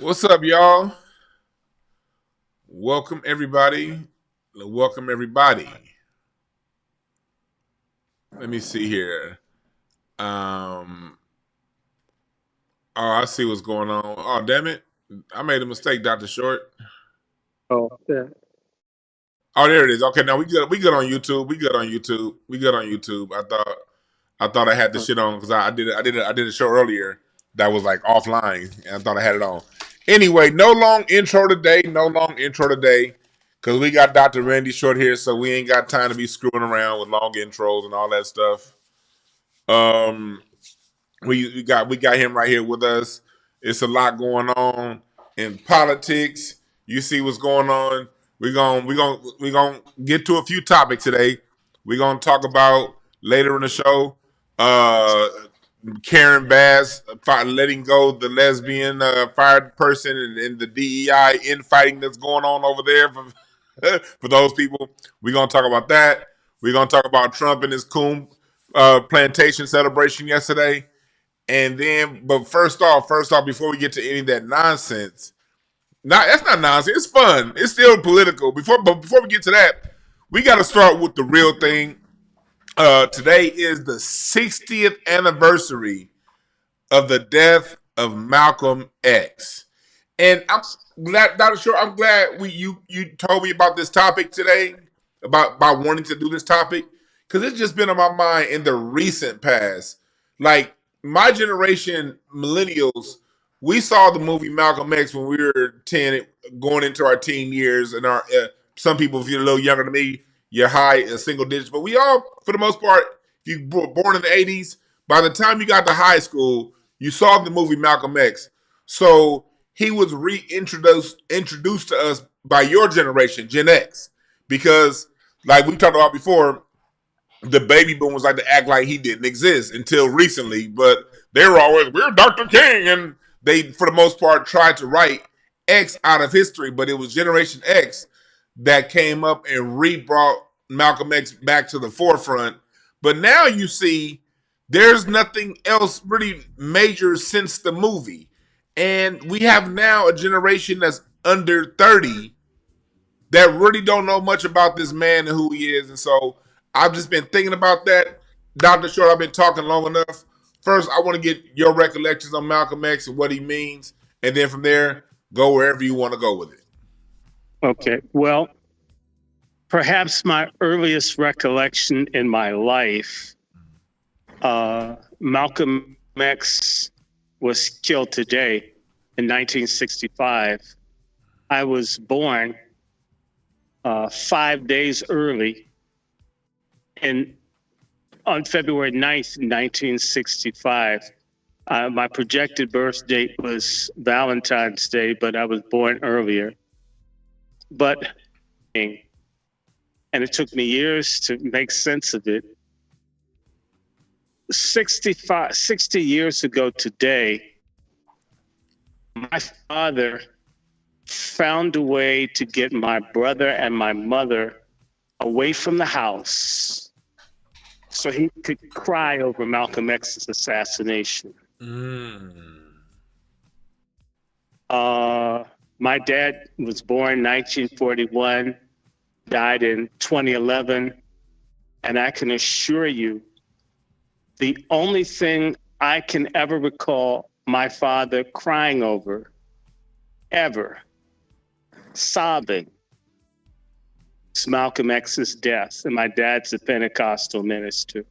What's up, y'all? Welcome, everybody. Welcome, everybody. Let me see here. Um, oh, I see what's going on. Oh, damn it. I made a mistake, Dr. Short. Oh, yeah. Oh, there it is. Okay, now we good. We good on YouTube. We good on YouTube. We good on YouTube. I thought I had the shit on because I did a show earlier that was like offline, and I thought I had it on. Anyway, no long intro today. No long intro today because we got Dr. Randy Short here, so we ain't got time to be screwing around with long intros and all that stuff. Um, we got him right here with us. It's a lot going on in politics. You see what's going on. We're gonna get to a few topics today. We're gonna talk about later in the show. Uh, Karen Bass letting go the lesbian fired person and the DEI infighting that's going on over there for those people. We're gonna talk about that. We're gonna talk about Trump and his coon plantation celebration yesterday. And then, but first off, before we get to any of that nonsense, that's not nonsense. It's fun. It's still political. But before we get to that, we got to start with the real thing. Today is the 60th anniversary of the death of Malcolm X, and I'm glad, Dr. Short. I'm glad you told me about this topic today about wanting to do this topic because it's just been on my mind in the recent past. Like my generation, millennials, we saw the movie Malcolm X when we were 10, going into our teen years, and our some people, if you're a little younger than me, you're high single digits. But we all, for the most part, if you were born in the '80s, by the time you got to high school, you saw the movie Malcolm X. So he was introduced to us by your generation, Gen X, because like we talked about before, the baby boomers like to act like he didn't exist until recently, but they were always, we're Dr. King, and they, for the most part, tried to write X out of history, but it was Generation X that came up and re-brought Malcolm X back to the forefront. But now you see there's nothing else really major since the movie. And we have now a generation that's under 30 that really don't know much about this man and who he is. And so I've just been thinking about that. Dr. Short, I've been talking long enough. First, I want to get your recollections on Malcolm X and what he means. And then from there, go wherever you want to go with it. Okay. Well, perhaps my earliest recollection in my life, Malcolm X was killed today in 1965. I was born 5 days early on February 9th, 1965. My projected birth date was Valentine's Day, but I was born earlier. But, and it took me years to make sense of it. 60 years ago today, my father found a way to get my brother and my mother away from the house so he could cry over Malcolm X's assassination. My dad was born 1941, died in 2011, and I can assure you, the only thing I can ever recall my father crying over, ever, sobbing, is Malcolm X's death. And my dad's a Pentecostal minister.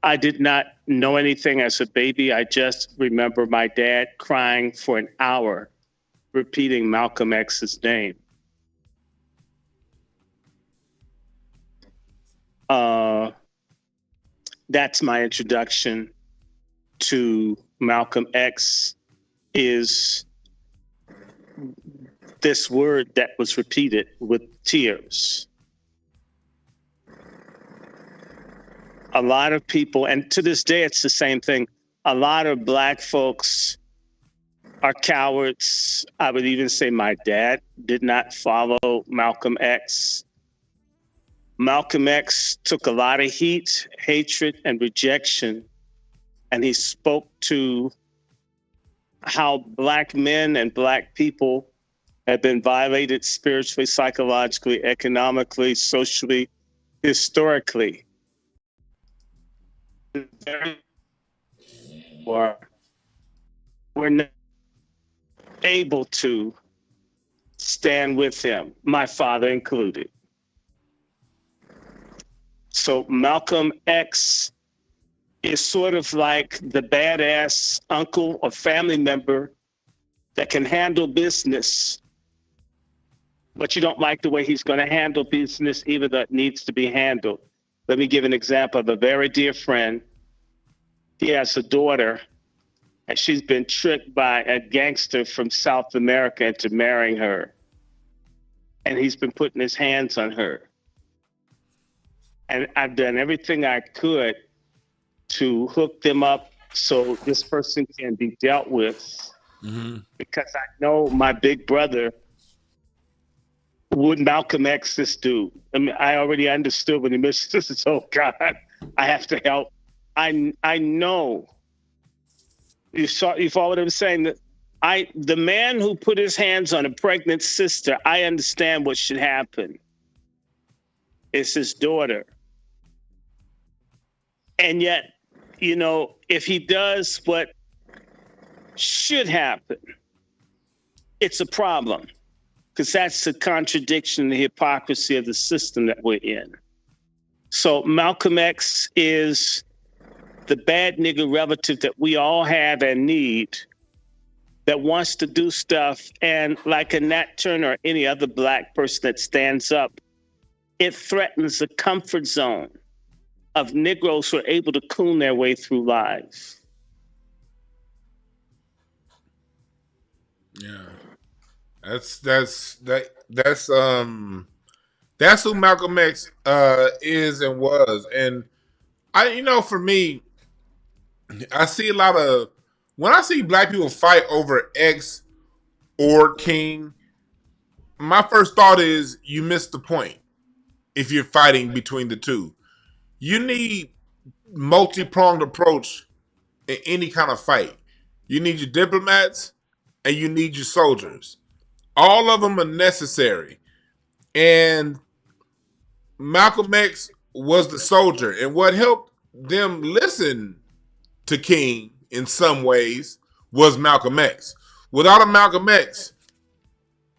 I did not know anything as a baby. I just remember my dad crying for an hour, repeating Malcolm X's name. That's my introduction to Malcolm X, is this word that was repeated with tears. A lot of people, and to this day, it's the same thing. A lot of Black folks are cowards. I would even say my dad did not follow Malcolm X. Malcolm X took a lot of heat, hatred, and rejection, and he spoke to how black men and black people have been violated spiritually, psychologically, economically, socially, historically. Or we're not able to stand with him, my father included. So Malcolm X is sort of like the badass uncle or family member that can handle business, but you don't like the way he's going to handle business, even though it needs to be handled. Let me give an example of a very dear friend. He has a daughter, and she's been tricked by a gangster from South America into marrying her. And he's been putting his hands on her. And I've done everything I could to hook them up so this person can be dealt with, because I know my big brother would Malcolm X this dude. I mean, I already understood when he missed this. Oh God, I have to help. I know. You follow what I'm saying? That the man who put his hands on a pregnant sister, I understand what should happen. It's his daughter. And yet, you know, if he does what should happen, it's a problem, because that's the contradiction, the hypocrisy of the system that we're in. So Malcolm X is the bad nigga relative that we all have and need, that wants to do stuff. And like a Nat Turner or any other black person that stands up, it threatens the comfort zone of Negroes who are able to coon their way through life. Yeah. That's who Malcolm X is and was. And for me, I see a lot of, when I see black people fight over X or King, my first thought is you missed the point. If you're fighting between the two, you need multi-pronged approach in any kind of fight. You need your diplomats and you need your soldiers. All of them are necessary. And Malcolm X was the soldier. And what helped them listen to King in some ways was Malcolm X. Without a Malcolm X,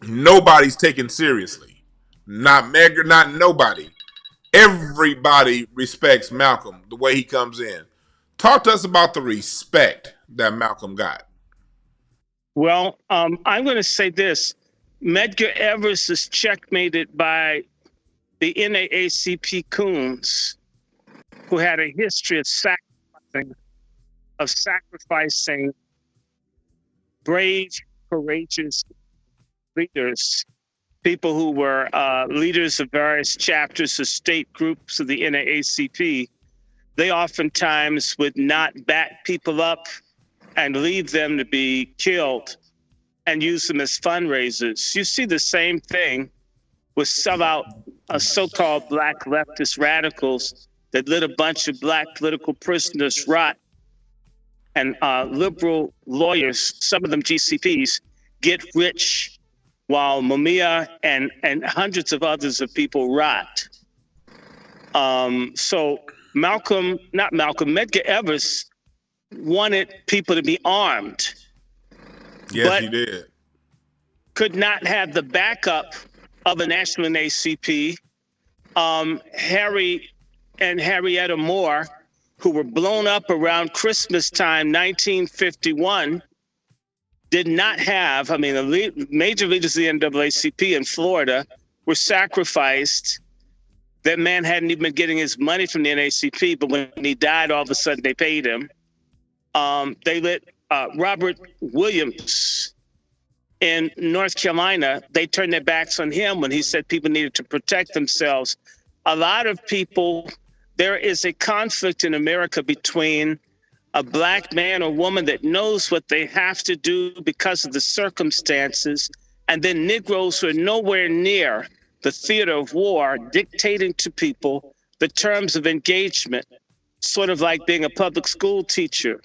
nobody's taken seriously. Not Medgar, not nobody. Everybody respects Malcolm the way he comes in. Talk to us about the respect that Malcolm got. Well, I'm going to say this. Medgar Evers is checkmated by the NAACP coons, who had a history of sacrificing brave, courageous leaders, people who were leaders of various chapters of state groups of the NAACP. They oftentimes would not back people up and leave them to be killed and use them as fundraisers. You see the same thing with so-called black leftist radicals that let a bunch of black political prisoners rot, and liberal lawyers, some of them GCPs, get rich while Mumia and hundreds of others of people rot. So Medgar Evers wanted people to be armed. Yes, he did. Could not have the backup of a national NAACP. Harry and Harrietta Moore, who were blown up around Christmas time, 1951, did not have, the major leaders of the NAACP in Florida were sacrificed. That man hadn't even been getting his money from the NAACP, but when he died, all of a sudden they paid him. They let Robert Williams in North Carolina, they turned their backs on him when he said people needed to protect themselves. A lot of people, there is a conflict in America between a black man or woman that knows what they have to do because of the circumstances, and then Negroes who are nowhere near the theater of war dictating to people the terms of engagement, sort of like being a public school teacher,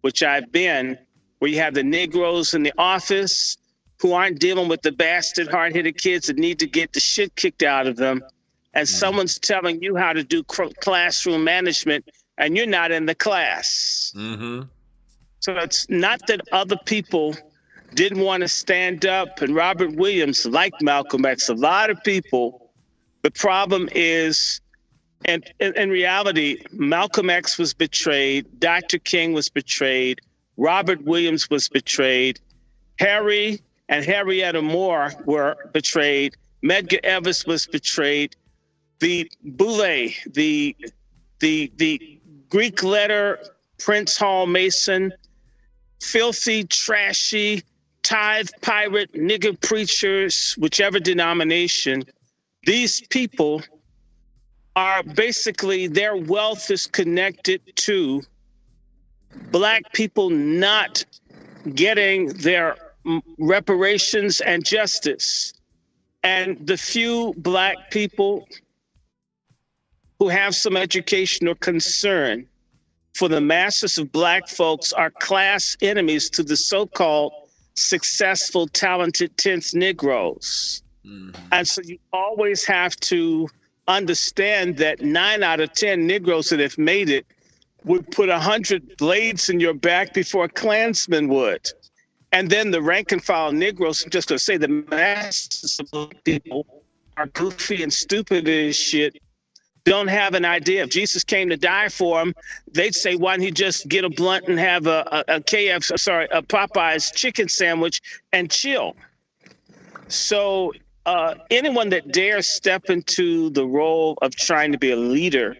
which I've been, where you have the Negroes in the office who aren't dealing with the bastard, hard-headed kids that need to get the shit kicked out of them, and someone's telling you how to do classroom management, and you're not in the class. Mm-hmm. So it's not that other people didn't want to stand up, and Robert Williams, like Malcolm X, a lot of people, the problem is, and in reality, Malcolm X was betrayed, Dr. King was betrayed, Robert Williams was betrayed, Harry and Henrietta Moore were betrayed, Medgar Evers was betrayed, the Boule, the Greek letter, Prince Hall Mason, filthy, trashy, tithe pirate, nigger preachers, whichever denomination, these people are basically, their wealth is connected to Black people not getting their reparations and justice. And the few Black people who have some education or concern for the masses of Black folks are class enemies to the so-called successful, talented 10th Negroes. And so you always have to understand that 9 out of 10 Negroes that have made it would put 100 blades in your back before a Klansman would. And then the rank and file Negroes, just to say the masses of Black people are goofy and stupid as shit, don't have an idea. If Jesus came to die for them, they'd say, why don't he just get a blunt and have a Popeye's chicken sandwich and chill? So anyone that dares step into the role of trying to be a leader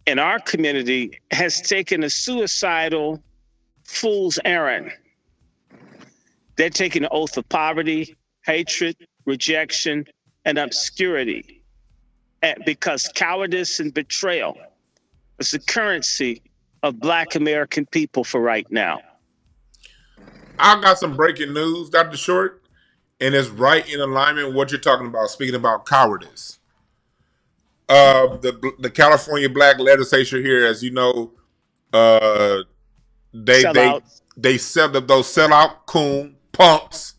in our community has taken a suicidal fool's errand. They're taking an oath of poverty, hatred, rejection, and obscurity. Because cowardice and betrayal is the currency of Black American people for right now. I got some breaking news, Dr. Short, and it's right in alignment with what you're talking about, speaking about cowardice. The California Black legislature here, as you know, they sell those sellout coon punks.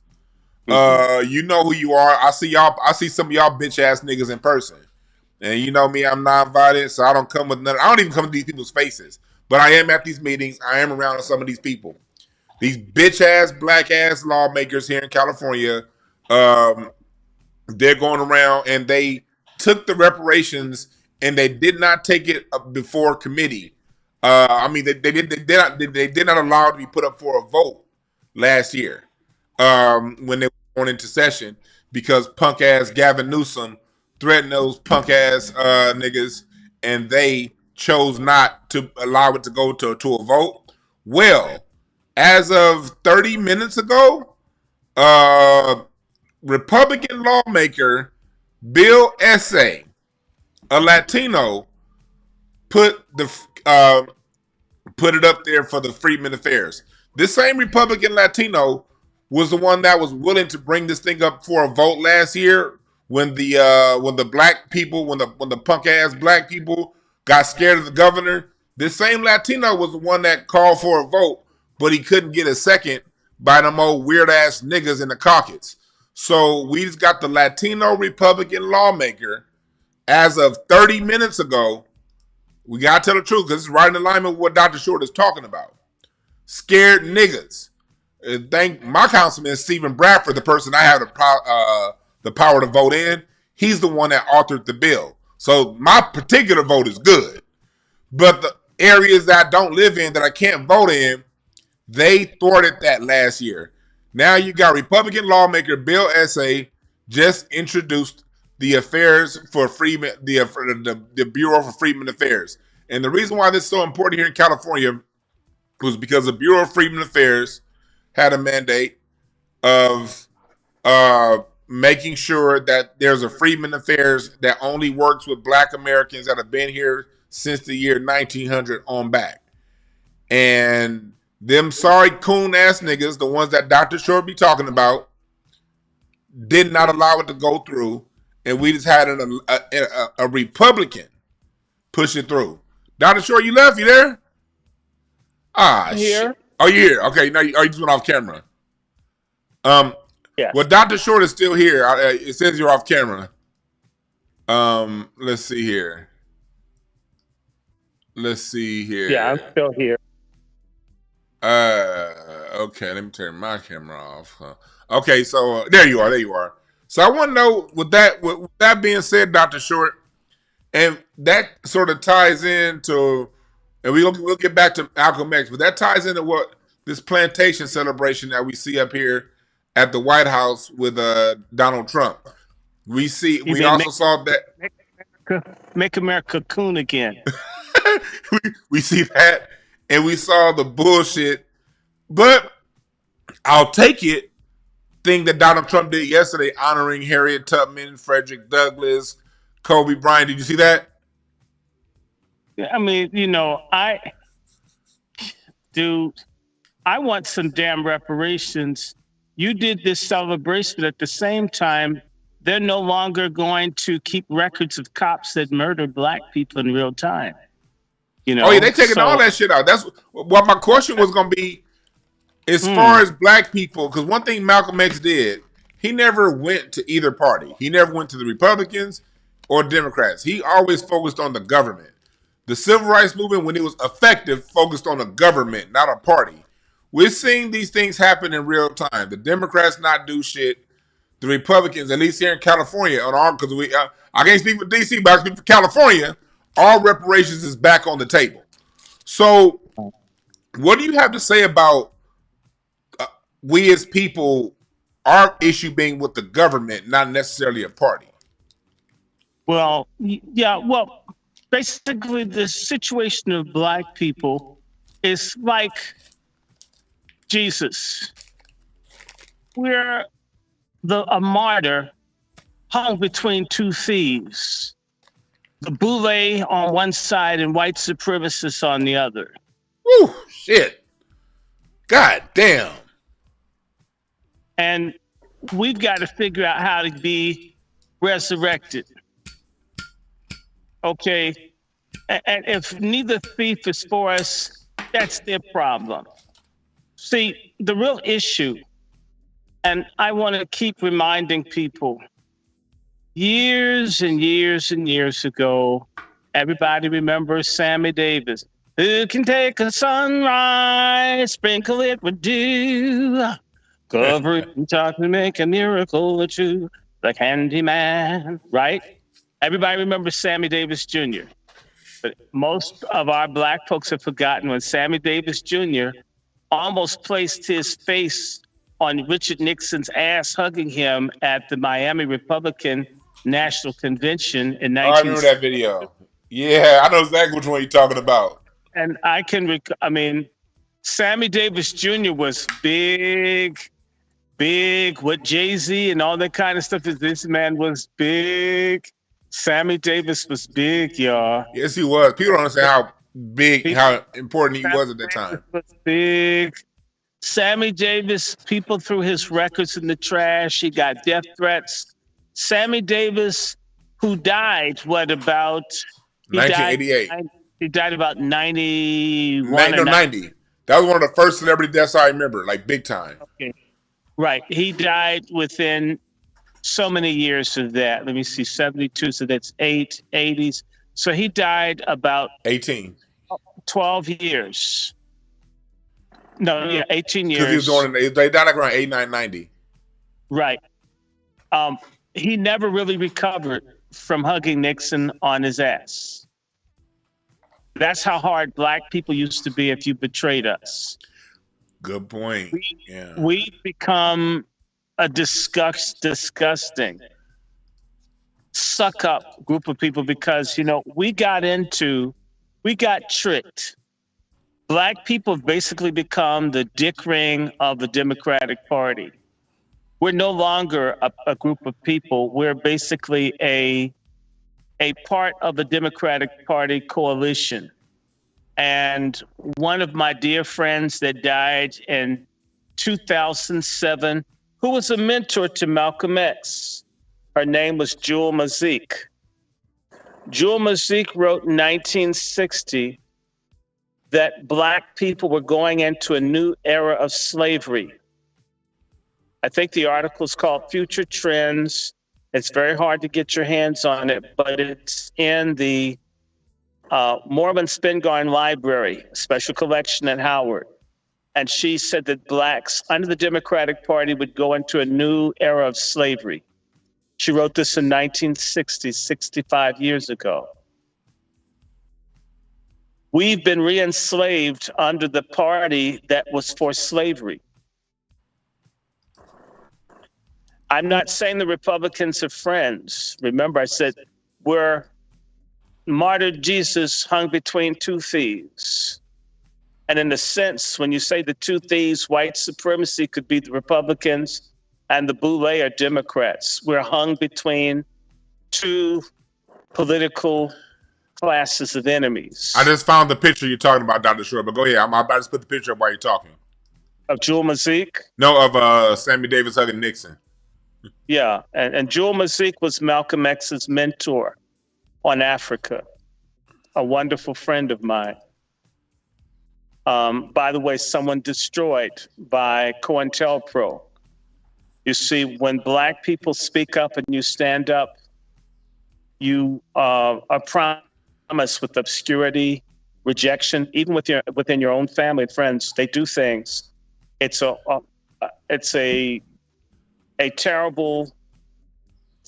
You know who you are. I see some of y'all bitch ass niggas in person. And you know me, I'm non-violent, so I don't come with nothing. I don't even come to these people's faces. But I am at these meetings. I am around some of these people. These bitch-ass, black-ass lawmakers here in California, they're going around and they took the reparations and they did not take it up before committee. They did not allow it to be put up for a vote last year when they were going into session because punk-ass Gavin Newsom threatened those punk ass niggas, and they chose not to allow it to go to a vote. Well, as of 30 minutes ago, Republican lawmaker Bill Essay, a Latino, put it up there for the Freedmen Affairs. This same Republican Latino was the one that was willing to bring this thing up for a vote last year. When the black people, when the punk ass black people got scared of the governor, this same Latino was the one that called for a vote, but he couldn't get a second by them old weird ass niggas in the caucus. So we just got the Latino Republican lawmaker as of 30 minutes ago. We gotta tell the truth because it's right in alignment with what Dr. Short is talking about. Scared niggas. Thank my councilman Stephen Bradford, the person I have the power to vote in. He's the one that authored the bill. So my particular vote is good. But the areas that I don't live in, that I can't vote in, they thwarted that last year. Now you got Republican lawmaker Bill Essay just introduced the affairs for Freedmen, the Bureau for Freedmen Affairs. And the reason why this is so important here in California was because the Bureau of Freedmen Affairs had a mandate of making sure that there's a Freedmen Affairs that only works with Black Americans that have been here since the year 1900 on back. And them sorry coon ass niggas, the ones that Dr. Short be talking about, did not allow it to go through. And we just had a Republican push it through. Dr. Short, you left? You there? Here. Oh, you here? Okay, now you just went off camera. Um, Yes. well, Dr. Short is still here. It says you're off camera. Let's see here. Let's see Yeah, I'm here. still here. Okay, let me turn my camera off. Okay, so there you are. There you are. So I want to know, with that being said, Dr. Short, and that sort of ties into, and we'll get back to Malcolm X, but that ties into what this plantation celebration that we see up here at the White House with Donald Trump. You We mean also saw that make America coon again? we see that, and we saw the bullshit. But I'll take it. Thing that Donald Trump did yesterday, honoring Harriet Tubman, Frederick Douglass, Kobe Bryant. Did you see that? I mean, dude, I want some damn reparations. You did this celebration, but at the same time, they're no longer going to keep records of cops that murdered black people in real time. Oh yeah, they taking all that shit out. That's what my question was gonna be. As far as black people, because one thing Malcolm X did, he never went to either party. He never went to the Republicans or Democrats. He always focused on the government. The civil rights movement, when it was effective, focused on the government, not a party. We're seeing these things happen in real time. The Democrats not do shit. The Republicans, at least here in California, on our because I can't speak for DC, but I speak for California. All reparations is back on the table. So, what do you have to say about we as people, our issue being with the government, not necessarily a party? Well, yeah, well, basically, the situation of black people is like Jesus. We're a martyr hung between two thieves, the boule on one side and white supremacists on the other. Whew, shit. God damn. And we've got to figure out how to be resurrected. Okay. And if neither thief is for us, that's their problem. See, the real issue, and I want to keep reminding people, years and years and years ago, everybody remembers Sammy Davis. Who can take a sunrise, sprinkle it with dew, cover it in chocolate, make a miracle or two, like Handyman, right? Everybody remembers Sammy Davis Jr. But most of our black folks have forgotten when Sammy Davis Jr. almost placed his face on Richard Nixon's ass, hugging him at the Miami Republican National Convention in 19. I remember that video. Yeah, I know exactly which one you're talking about. And I mean, Sammy Davis Jr. was big with Jay-Z and all that kind of stuff. This man was big. Sammy Davis was big, y'all. Yes, he was. People don't understand how big, how important he was at that time. Was big. Sammy Davis, people threw his records in the trash. He got death threats. Sammy Davis, who died, about 1988. He died about 91. 90. That was one of the first celebrity deaths I remember, like big time. Okay. Right. He died within so many years of that. Let me see, 72. So that's 80s. So he died about 12 years. No, yeah, 18 years. Because he was they died like around 89, 90. Right. He never really recovered from hugging Nixon on his ass. That's how hard black people used to be if you betrayed us. Good point. We become a disgusting, suck up group of people because, we got tricked. Black people have basically become the dick ring of the Democratic Party. We're no longer a group of people. We're basically a part of the Democratic Party coalition. And one of my dear friends that died in 2007, who was a mentor to Malcolm X, her name was Jewel Mazik. Jewel Mazik wrote in 1960 that black people were going into a new era of slavery. I think the article is called Future Trends. It's very hard to get your hands on it, but it's in the Mormon Spingarn Library, special collection at Howard. And she said that blacks under the Democratic Party would go into a new era of slavery. She wrote this in 1960, 65 years ago. We've been re-enslaved under the party that was for slavery. I'm not saying the Republicans are friends. Remember, I said we're martyred Jesus hung between two thieves. And in a sense, when you say the two thieves, white supremacy could be the Republicans and the Boule are Democrats. We're hung between two political classes of enemies. I just found the picture you're talking about, Dr. Short, but go ahead. I'm about to put the picture up while you're talking. Of Jewel Mazik? No, of Sammy Davis hugging Nixon. Yeah, and Jewel Mazik was Malcolm X's mentor on Africa, a wonderful friend of mine. By the way, someone destroyed by COINTELPRO. You see, when black people speak up and you stand up, you are promised with obscurity, rejection, even within your own family and friends. They do things. It's a terrible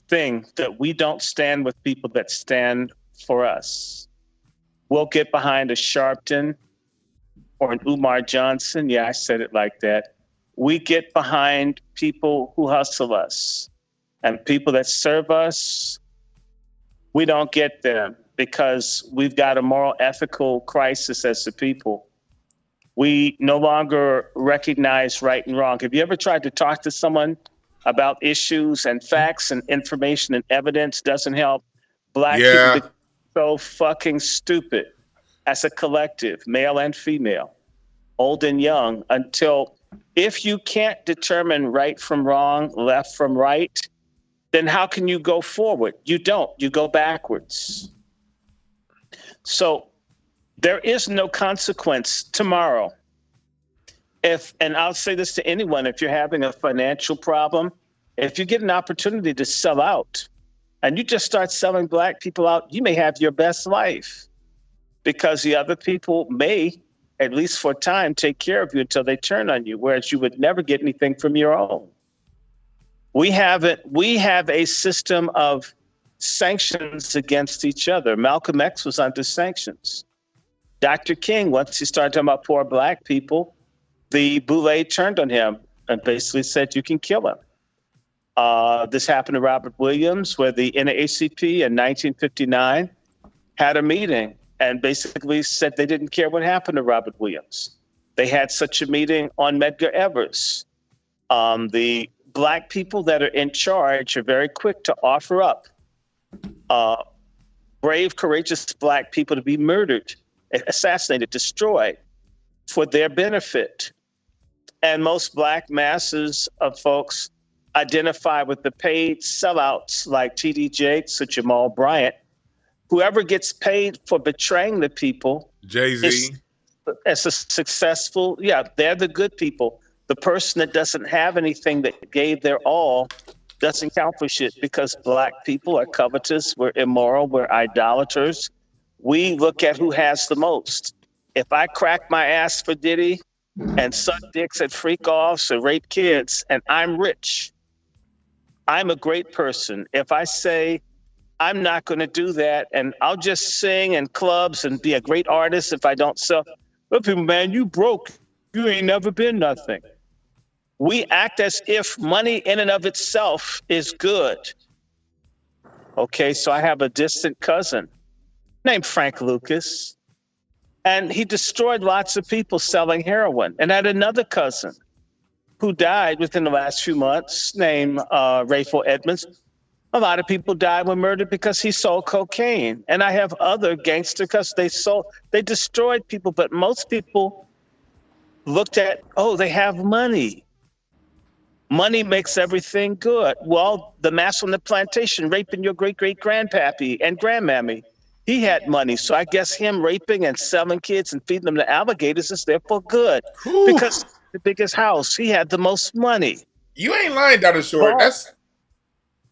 thing that we don't stand with people that stand for us. We'll get behind a Sharpton or an Umar Johnson. Yeah, I said it like that. We get behind people who hustle us, and people that serve us, we don't get them because we've got a moral ethical crisis as a people. We no longer recognize right and wrong. Have you ever tried to talk to someone about issues and facts and information and evidence? Doesn't help. Black people become so fucking stupid as a collective, male and female, old and young, until if you can't determine right from wrong, left from right, then how can you go forward? You don't. You go backwards. So there is no consequence tomorrow. And I'll say this to anyone, if you're having a financial problem, if you get an opportunity to sell out and you just start selling black people out, you may have your best life because the other people may, at least for a time, take care of you until they turn on you, whereas you would never get anything from your own. We have a system of sanctions against each other. Malcolm X was under sanctions. Dr. King, once he started talking about poor black people, the Boule turned on him and basically said, you can kill him. This happened to Robert Williams, where the NAACP in 1959 had a meeting and basically said they didn't care what happened to Robert Williams. They had such a meeting on Medgar Evers. The black people that are in charge are very quick to offer up brave, courageous black people to be murdered, assassinated, destroyed for their benefit. And most black masses of folks identify with the paid sellouts like T.D. Jakes or Jamal Bryant. Whoever gets paid for betraying the people, Jay-Z, as a successful, they're the good people. The person that doesn't have anything that gave their all doesn't count for shit because black people are covetous, we're immoral, we're idolaters. We look at who has the most. If I crack my ass for Diddy and suck dicks at freak-offs or rape kids and I'm rich, I'm a great person. If I say, I'm not going to do that, and I'll just sing in clubs and be a great artist if I don't sell. Look, people, man, you broke. You ain't never been nothing. We act as if money in and of itself is good. Okay, so I have a distant cousin named Frank Lucas, and he destroyed lots of people selling heroin. And I had another cousin who died within the last few months named Rayful Edmonds. A lot of people died when murdered because he sold cocaine. And I have other gangster because they destroyed people, but most people looked at, oh, they have money. Money makes everything good. Well, the mass on the plantation raping your great-great-grandpappy and grandmammy He had money. So I guess him raping and selling kids and feeding them to alligators is therefore good Whew. because the biggest house, he had the most money. You ain't lying, Dr. Short. But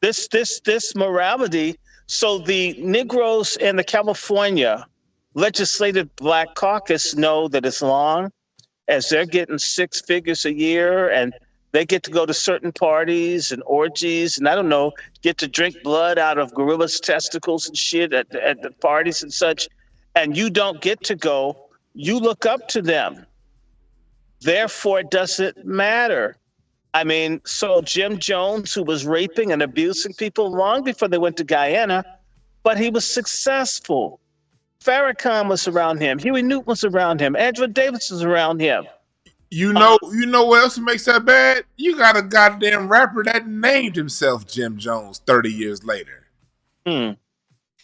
That's this morality. So the Negroes in the California Legislative Black Caucus know that as long as they're getting six figures a year and they get to go to certain parties and orgies and I don't know, get to drink blood out of gorillas' testicles and shit at the parties and such, and you don't get to go, you look up to them. Therefore, it doesn't matter. I mean, so Jim Jones, who was raping and abusing people long before they went to Guyana, but he was successful. Farrakhan was around him. Huey Newton was around him. Angela Davis was around him. you know what else makes that bad? You got a goddamn rapper that named himself Jim Jones 30 years later. Hmm.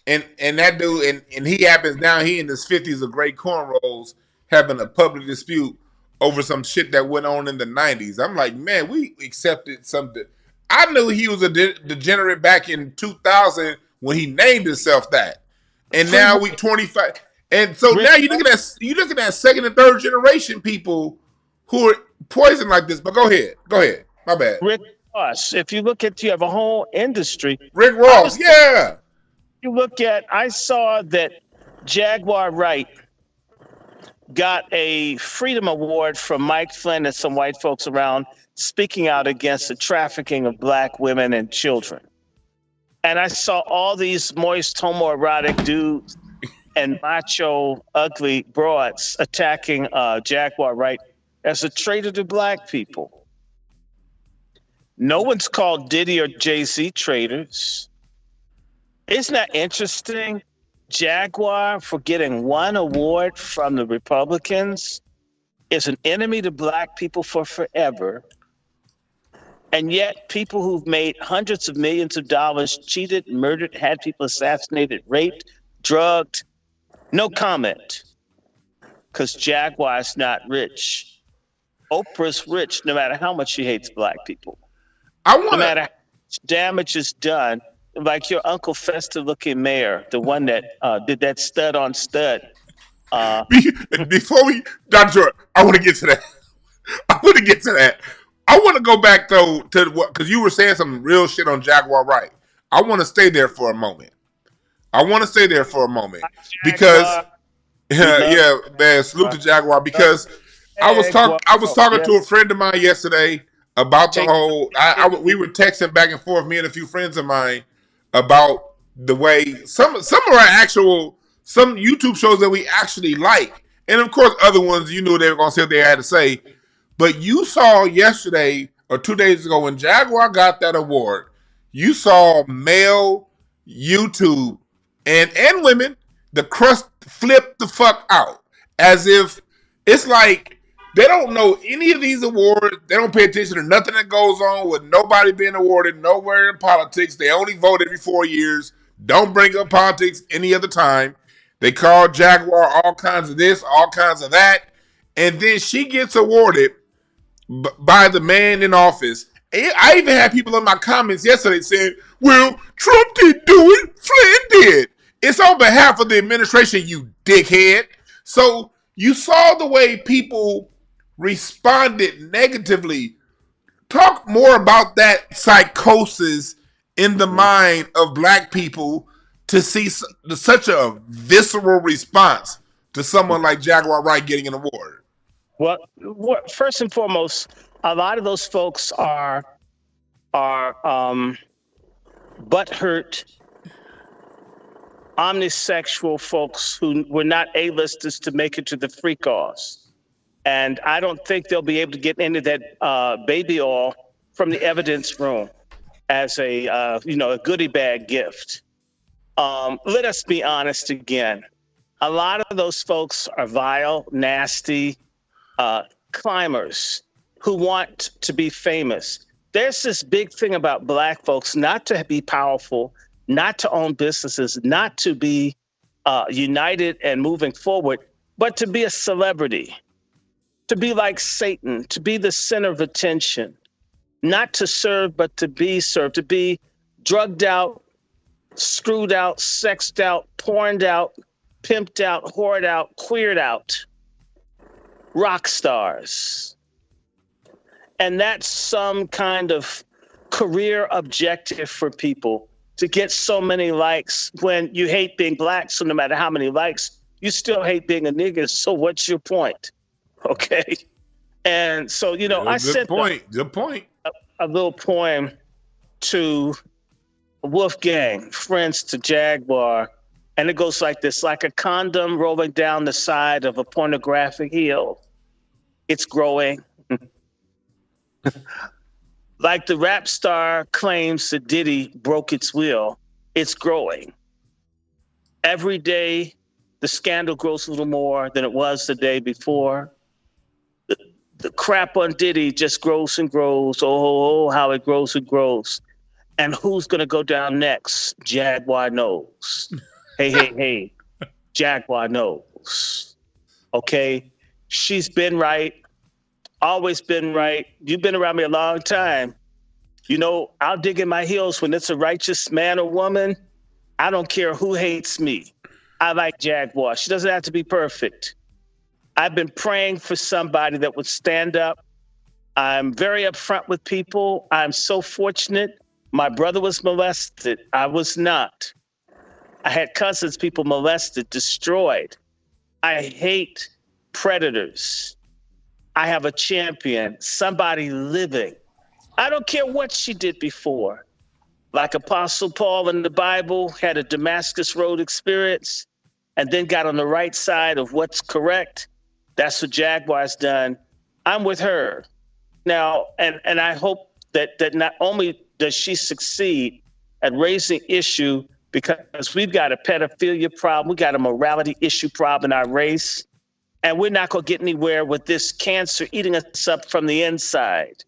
And that dude and he happens now, he in his 50s of great cornrows having a public dispute over some shit that went on in the 90s. I'm like, man, we accepted something. I knew he was a degenerate back in 2000 when he named himself that. And Free now we 25. And so Rick, now you looking at second and third generation people who are poisoned like this. But go ahead. Go ahead. My bad. Rick Ross. If you look at, you have a whole industry. Rick Ross, yeah. You look at, I saw that Jaguar Wright got a Freedom Award from Mike Flynn and some white folks around speaking out against the trafficking of black women and children. And I saw all these moist homoerotic dudes and macho ugly broads attacking Jaguar Wright as a traitor to black people. No one's called Diddy or Jay-Z traitors. Isn't that interesting? Jaguar, for getting one award from the Republicans, is an enemy to black people for forever. And yet people who've made hundreds of millions of dollars, cheated, murdered, had people assassinated, raped, drugged, no comment. Because Jaguar's not rich. Oprah's rich no matter how much she hates black people. No matter how much damage is done, like your Uncle Fester looking mayor, the one that did that stud on stud. Before we, Dr. Jordan, I want to get to that. I want to get to that. I want to go back though to what, because you were saying some real shit on Jaguar Wright. I want to stay there for a moment. Because yeah, man, salute to Jaguar because I was talking to a friend of mine yesterday about the whole. We were texting back and forth, me and a few friends of mine, about the way some of our actual some YouTube shows that we actually like, and of course other ones you knew they were gonna say what they had to say. But you saw yesterday or 2 days ago when Jaguar got that award, you saw male YouTube and women, the crust flip the fuck out. As if it's like they don't know any of these awards. They don't pay attention to nothing that goes on with nobody being awarded nowhere in politics. They only vote every 4 years. Don't bring up politics any other time. They call Jaguar all kinds of this, all kinds of that. And then she gets awarded by the man in office. I even had people in my comments yesterday saying, well, Trump didn't do it, Flynn did. It's on behalf of the administration, you dickhead. So you saw the way people responded negatively. Talk more about that psychosis in the mind of black people to see such a visceral response to someone like Jaguar Wright getting an award. Well, first and foremost, a lot of those folks are butthurt, omnisexual folks who were not A-listers to make it to the freak-offs. And I don't think they'll be able to get into that baby oil from the evidence room as a goodie bag gift. Let us be honest again. A lot of those folks are vile, nasty, climbers who want to be famous. There's this big thing about black folks not to be powerful, not to own businesses, not to be united and moving forward, but to be a celebrity, to be like Satan, to be the center of attention, not to serve, but to be served, to be drugged out, screwed out, sexed out, porned out, pimped out, whored out, queered out rock stars. And that's some kind of career objective for people to get so many likes when you hate being black. So no matter how many likes, you still hate being a nigga. So what's your point? Okay. And so, I Good sent point. Good point. a little poem to Wolfgang, friends to Jaguar. And it goes like this: like a condom rolling down the side of a pornographic heel. It's growing. Like the rap star claims that Diddy broke its will, it's growing. Every day, the scandal grows a little more than it was the day before. The crap on Diddy just grows and grows. Oh, how it grows and grows. And who's going to go down next? Jaguar knows. Hey, Jaguar knows. Okay? She's been right, always been right. You've been around me a long time. I'll dig in my heels when it's a righteous man or woman. I don't care who hates me. I like Jaguar. She doesn't have to be perfect. I've been praying for somebody that would stand up. I'm very upfront with people. I'm so fortunate. My brother was molested. I was not. I had cousins people molested, destroyed. I hate predators. I have a champion, somebody living. I don't care what she did before. Like Apostle Paul in the Bible had a Damascus Road experience and then got on the right side of what's correct. That's what Jaguar's done. I'm with her. Now, and I hope that not only does she succeed at raising issue, because we've got a pedophilia problem, we got a morality issue problem in our race, and we're not going to get anywhere with this cancer eating us up from the inside.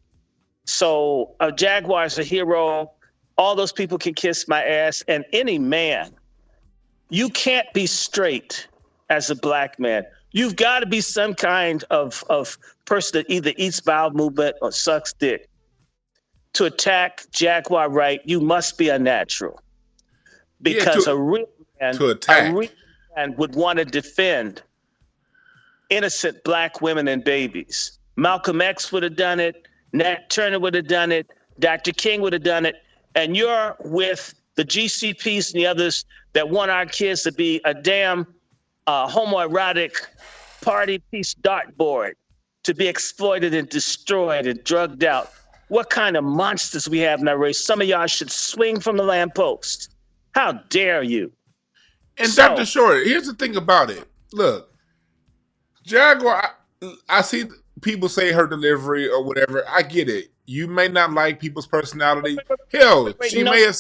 So Jaguar's a hero. All those people can kiss my ass. And any man, you can't be straight as a black man. You've got to be some kind of person that either eats bowel movement or sucks dick. To attack Jaguar Wright, you must be unnatural. Because a real man would want to defend innocent black women and babies. Malcolm X would have done it. Nat Turner would have done it. Dr. King would have done it. And you're with the GCPs and the others that want our kids to be a damn homoerotic party piece dartboard, to be exploited and destroyed and drugged out. What kind of monsters we have in our race? Some of y'all should swing from the lamppost. How dare you? And Dr. Short, here's the thing about it. Look, Jaguar, I see people say her delivery or whatever. I get it. You may not like people's personality. Hell, she may have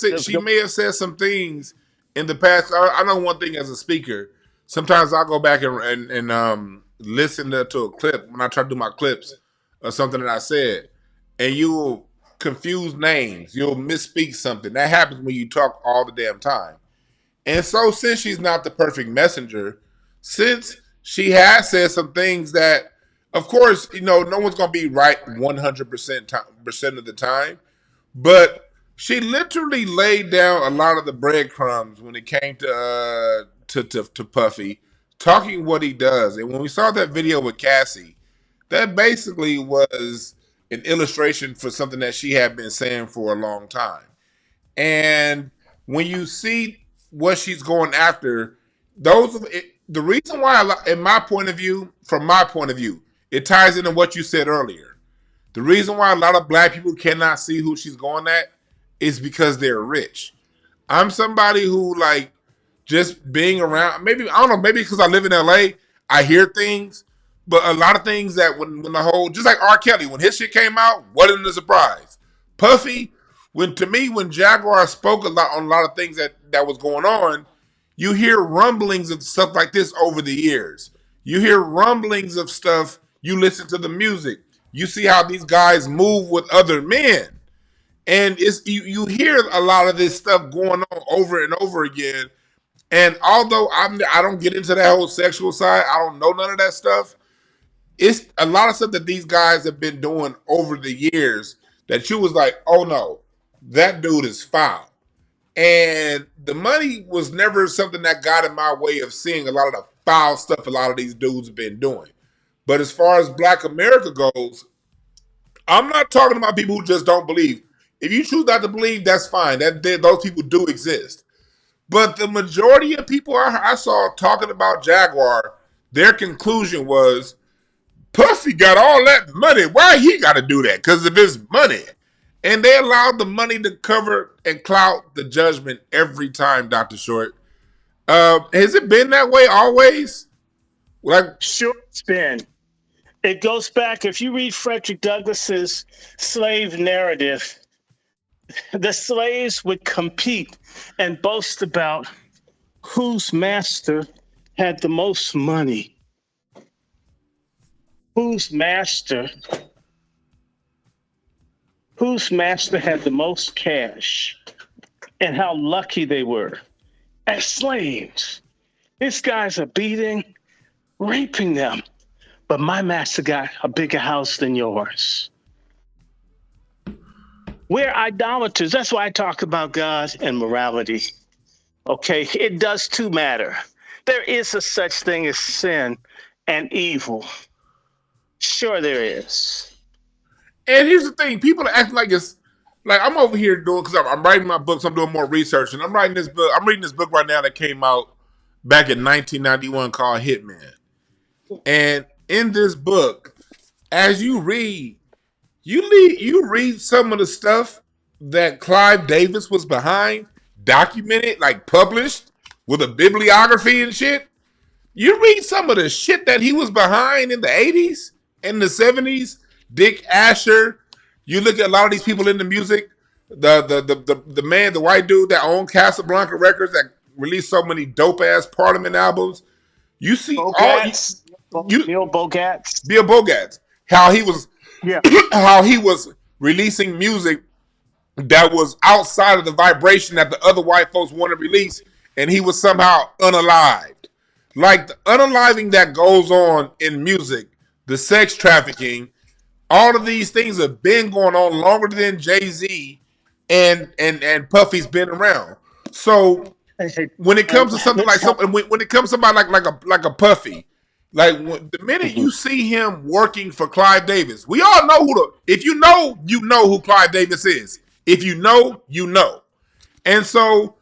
said some things in the past. I know one thing as a speaker. Sometimes I'll go back and listen to a clip when I try to do my clips or something that I said, and you will confuse names. You'll misspeak something. That happens when you talk all the damn time. And so since she's not the perfect messenger, since she has said some things that, of course, no one's going to be right 100% of the time, but she literally laid down a lot of the breadcrumbs when it came to Puffy, talking what he does. And when we saw that video with Cassie, that basically was an illustration for something that she had been saying for a long time. And when you see what she's going after, the reason why, from my point of view, it ties into what you said earlier. The reason why a lot of black people cannot see who she's going at is because they're rich. I'm somebody who, like, just being around, maybe because I live in LA, I hear things, but a lot of things that when the whole, just like R. Kelly, when his shit came out, wasn't a surprise. Puffy, when Jaguar spoke on a lot of things that was going on, you hear rumblings of stuff like this over the years. You hear rumblings of stuff. You listen to the music. You see how these guys move with other men. And you hear a lot of this stuff going on over and over again. And although I don't get into that whole sexual side, I don't know none of that stuff. It's a lot of stuff that these guys have been doing over the years that you was like, oh no, that dude is foul. And the money was never something that got in my way of seeing a lot of the foul stuff a lot of these dudes have been doing. But as far as Black America goes, I'm not talking about people who just don't believe. If you choose not to believe, that's fine. Those people do exist. But the majority of people I saw talking about Jaguar, their conclusion was, Puffy got all that money. Why he got to do that? Because of his money. And they allowed the money to cover and clout the judgment every time, Dr. Short. Has it been that way always? Like, Sure, it's been. It goes back, if you read Frederick Douglass's slave narrative, the slaves would compete and boast about whose master had the most money, whose master had the most cash, and how lucky they were as slaves. These guys are beating, raping them, but my master got a bigger house than yours. We're idolaters. That's why I talk about God and morality. Okay, it does too matter. There is a such thing as sin and evil. Sure, there is. and here's the thing: people are acting like it's like I'm over here doing because I'm writing my books. I'm doing more research, and I'm writing this book. I'm reading this book right now that came out back in 1991 called Hitman. And in this book, as you read, you read some of the stuff that Clive Davis was behind, documented, like published with a bibliography and shit. You read some of the shit that he was behind in the 80s and the 70s, Dick Asher. You look at a lot of these people in the music, the man, the white dude that owned Casablanca Records that released so many dope ass Parliament albums. You see Bogats, you Neil Bogats. Bill Bogats, how he was Yeah. how he was releasing music that was outside of the vibration that the other white folks want to release, and he was somehow unalived. Like the unaliving that goes on in music, the sex trafficking, all of these things have been going on longer than Jay-Z and Puffy's been around. So when it comes to something like something, when it comes to somebody like a Puffy, like the minute you see him working for Clive Davis, we all know if you know, you know who Clive Davis is. If you know, you know. And so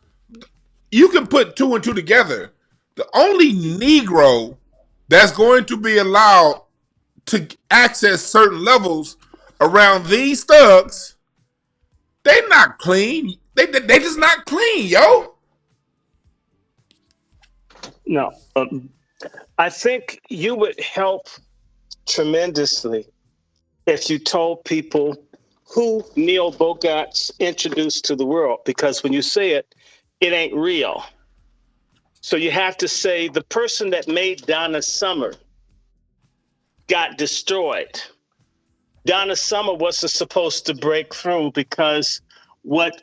you can put two and two together. The only Negro that's going to be allowed to access certain levels around these thugs, they not clean. They just not clean, yo. No. I think you would help tremendously if you told people who Neil Bogarts introduced to the world, because when you say it, it ain't real. So you have to say the person that made Donna Summer got destroyed. Donna Summer wasn't supposed to break through because what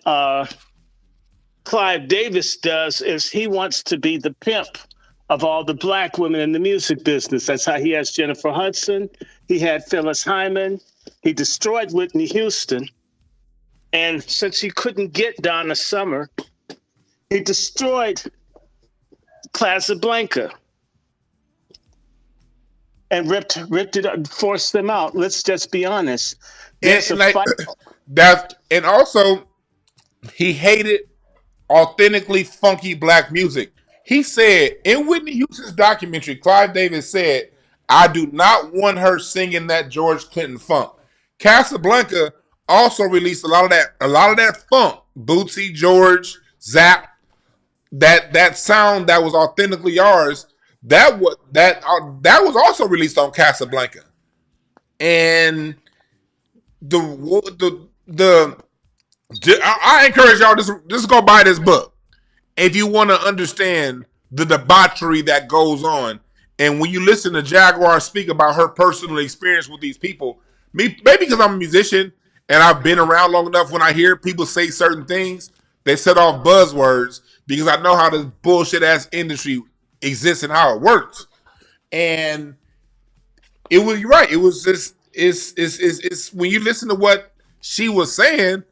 Clive Davis does is he wants to be the pimp of all the black women in the music business. That's how he has Jennifer Hudson. He had Phyllis Hyman. He destroyed Whitney Houston. And since he couldn't get Donna Summer, he destroyed Casablanca and ripped it up, forced them out. Let's just be honest. There's And a like fight. and also he hated authentically funky black music. He said in Whitney Houston's documentary, Clive Davis said, I do not want her singing that George Clinton funk. Casablanca also released a lot of that funk. Bootsy, George, Zap, that sound that was authentically ours. That was also released on Casablanca. And the I encourage y'all just go buy this book if you want to understand the debauchery that goes on. And when you listen to Jaguar speak about her personal experience with these people, maybe because I'm a musician and I've been around long enough, when I hear people say certain things, they set off buzzwords because I know how this bullshit ass industry exists and how it works. And it was, you're right. It was just it's when you listen to what she was saying,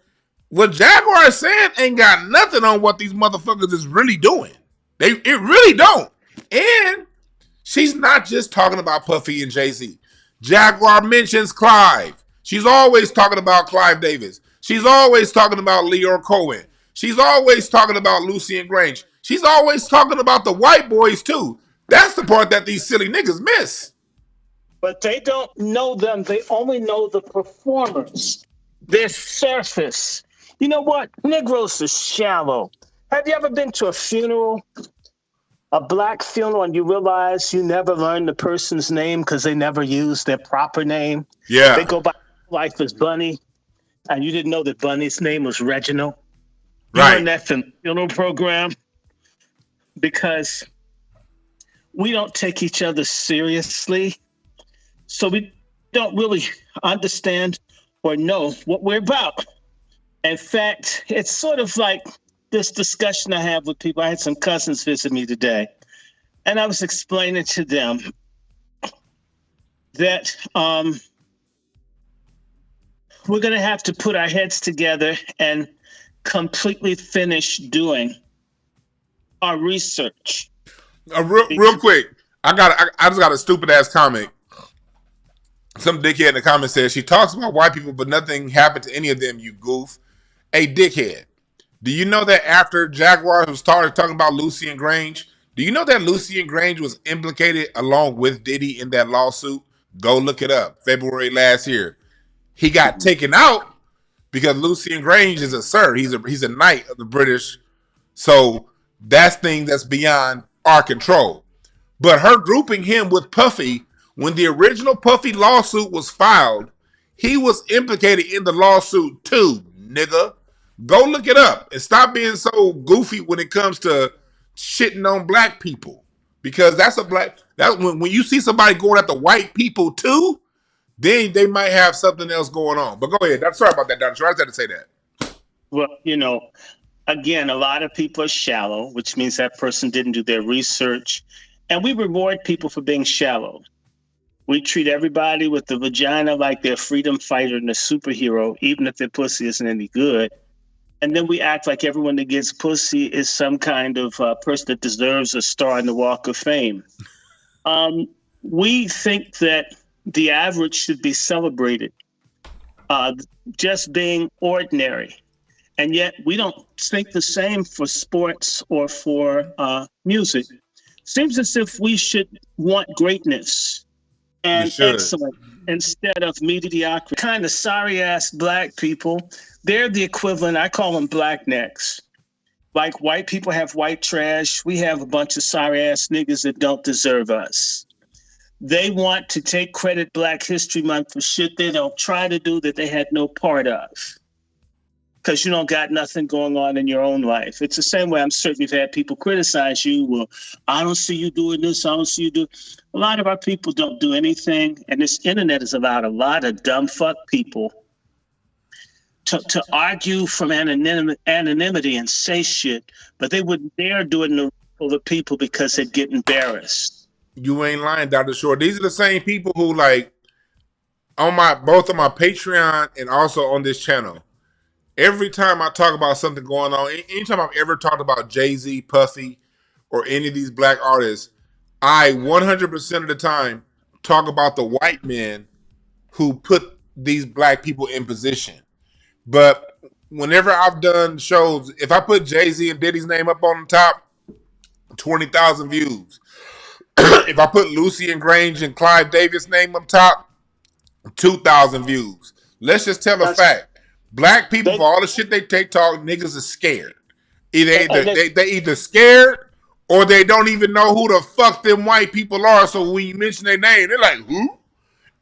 what Jaguar is saying ain't got nothing on what these motherfuckers is really doing. It really don't. And she's not just talking about Puffy and Jay-Z. Jaguar mentions Clive. She's always talking about Clive Davis. She's always talking about Leo Cohen. She's always talking about Lucien Grange. She's always talking about the white boys too. That's the part that these silly niggas miss. But they don't know them. They only know the performers. Their surface. You know what? Negroes are shallow. Have you ever been to a funeral, a black funeral, and you realize you never learned the person's name because they never used their proper name? Yeah. They go by life as Bunny, and you didn't know that Bunny's name was Reginald. You learned that from the funeral program because we don't take each other seriously. So we don't really understand or know what we're about. In fact, it's sort of like this discussion I have with people. I had some cousins visit me today, and I was explaining to them that we're going to have to put our heads together and completely finish doing our research. Real quick, I just got a stupid ass comment. Some dickhead in the comments says she talks about white people, but nothing happened to any of them. You goof, a dickhead. Do you know that after Jaguar started talking about Lucien Grange, do you know that Lucien Grange was implicated along with Diddy in that lawsuit? Go look it up. February last year, he got taken out because Lucien Grange is a sir. He's a knight of the British. So that's thing that's beyond our control. But her grouping him with Puffy, when the original Puffy lawsuit was filed, he was implicated in the lawsuit too, nigga. Go look it up and stop being so goofy when it comes to shitting on black people. Because that's when you see somebody going at the white people too, then they might have something else going on. But go ahead. Sorry about that, Dr. I just had to say that. Well, again, a lot of people are shallow, which means that person didn't do their research. And we reward people for being shallow. We treat everybody with the vagina like they're a freedom fighter and a superhero, even if their pussy isn't any good. And then we act like everyone that gets pussy is some kind of person that deserves a star in the Walk of Fame. We think that the average should be celebrated, just being ordinary. And yet we don't think the same for sports or for music. Seems as if we should want greatness and excellence instead of mediocrity. Kind of sorry-ass black people, they're the equivalent, I call them black necks. Like white people have white trash, we have a bunch of sorry-ass niggas that don't deserve us. They want to take credit Black History Month for shit they don't try to do that they had no part of. Because you don't got nothing going on in your own life. It's the same way I'm certain you've had people criticize you. Well, I don't see you doing this. I don't see you do. A lot of our people don't do anything. And this internet has allowed a lot of dumb fuck people to argue from anonymity and say shit, but they wouldn't dare do it in the room full of people because they'd get embarrassed. You ain't lying, Dr. Short. These are the same people who, like, both on my Patreon and also on this channel, every time I talk about something going on, anytime I've ever talked about Jay-Z, Puffy, or any of these black artists, I 100% of the time talk about the white men who put these black people in position. But whenever I've done shows, if I put Jay-Z and Diddy's name up on the top, 20,000 views. If I put Lucien Grange and Clive Davis' name up top, 2,000 views. Let's just tell a fact. Black people, for all the shit they talk, niggas are scared. They either scared or they don't even know who the fuck them white people are. So when you mention their name, they're like, who?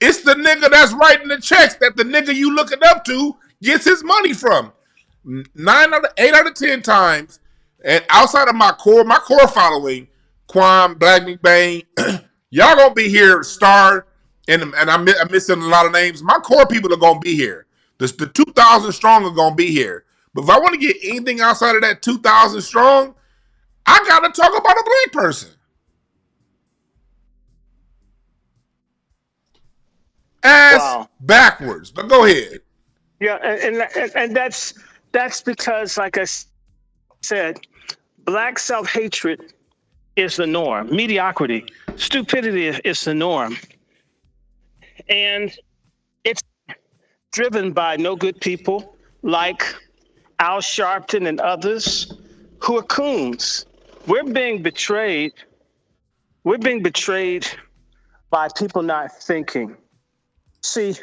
It's the nigga that's writing the checks that the nigga you looking up to gets his money from. 8 out of 10 times, and outside of my core following, Quan, Black McBain, y'all gonna be here, Star, and I'm missing a lot of names. My core people are gonna be here. The 2,000 strong are gonna be here. But if I want to get anything outside of that 2,000 strong, I gotta talk about a black person. Ass backwards. But go ahead. Yeah, and that's That's because, like I said, black self-hatred is the norm. Mediocrity, stupidity is the norm. And it's driven by no good people like Al Sharpton and others who are coons. We're being betrayed. We're being betrayed by people not thinking. See,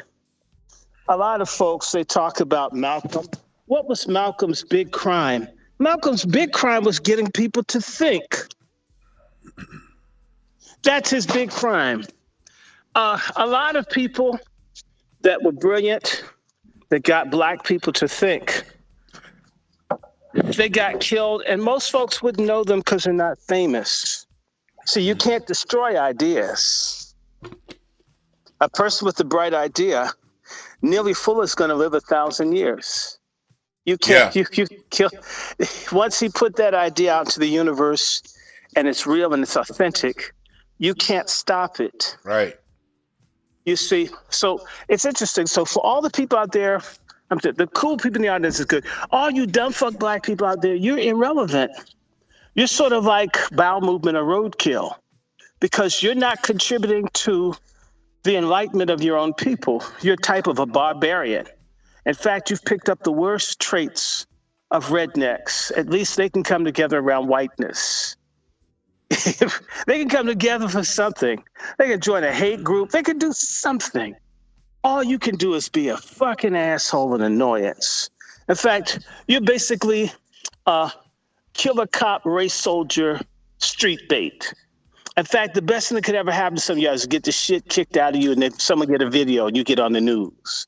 a lot of folks, they talk about Malcolm. What was Malcolm's big crime? Malcolm's big crime was getting people to think. That's his big crime. A lot of people that were brilliant, that got black people to think, they got killed, and most folks wouldn't know them because they're not famous. See, you can't destroy ideas. A person with a bright idea, Neely Fuller's going to live 1,000 years. You can't. Yeah. You kill. Once he put that idea out to the universe, and it's real and it's authentic, you can't stop it. Right. You see, so it's interesting. So for all the people out there, the cool people in the audience is good. All you dumb fuck black people out there, you're irrelevant. You're sort of like bowel movement or roadkill because you're not contributing to the enlightenment of your own people. You're a type of a barbarian. In fact, you've picked up the worst traits of rednecks. At least they can come together around whiteness. They can come together for something. They can join a hate group. They can do something. All you can do is be a fucking asshole and annoyance. In fact, you're basically a killer cop, race soldier, street bait. In fact, the best thing that could ever happen to some of you is get the shit kicked out of you and then someone get a video and you get on the news.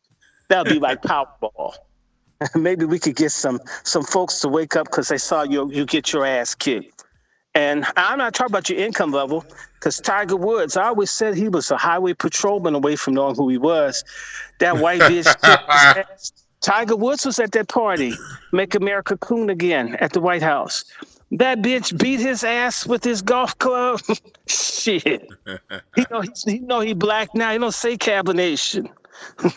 That would be like Powerball. Maybe we could get some folks to wake up because they saw you get your ass kicked. And I'm not talking about your income level, because Tiger Woods, I always said he was a highway patrolman away from knowing who he was. That white bitch. Tiger Woods was at that party, Make America Coon Again, at the White House. That bitch beat his ass with his golf club. Shit. He know he black now. He don't say cabination. I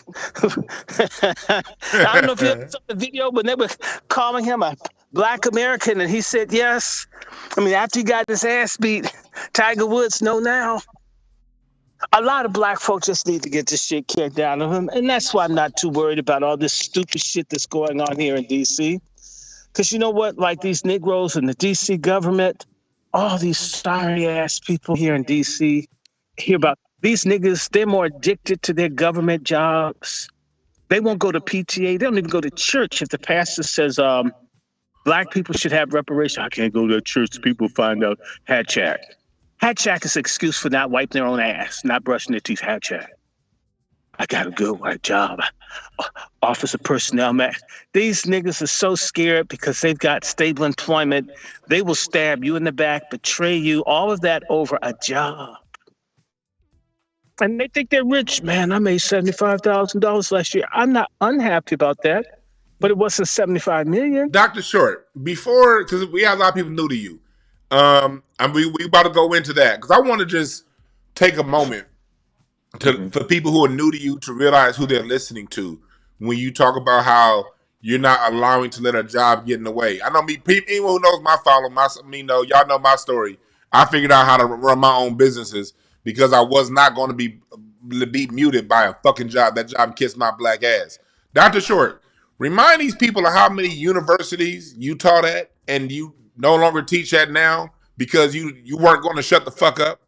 don't know if you ever saw the video when they were calling him a black American and he said yes. I mean, after he got his ass beat, Tiger Woods know now. A lot of black folks just need to get this shit kicked out of them. And that's why I'm not too worried about all this stupid shit that's going on here in D.C. Because you know what? Like these Negroes in the D.C. government, all these sorry-ass people here in D.C. hear about these niggas, they're more addicted to their government jobs. They won't go to PTA. They don't even go to church if the pastor says black people should have reparations. I can't go to church. People find out. Hatchack. Hatchack is an excuse for not wiping their own ass, not brushing their teeth. Hatchack. I got a good white job. Office of Personnel man. These niggas are so scared because they've got stable employment. They will stab you in the back, betray you, all of that over a job. And they think they're rich. Man, I made $75,000 last year. I'm not unhappy about that, but it wasn't $75 million. Dr. Short, before, because we have a lot of people new to you, and we about to go into that, because I want to just take a moment for people who are new to you to realize who they're listening to when you talk about how you're not allowing to let a job get in the way. I know anyone who knows y'all know my story. I figured out how to run my own businesses because I was not going to be muted by a fucking job. That job kissed my black ass. Dr. Short, remind these people of how many universities you taught at and you no longer teach at now because you weren't going to shut the fuck up.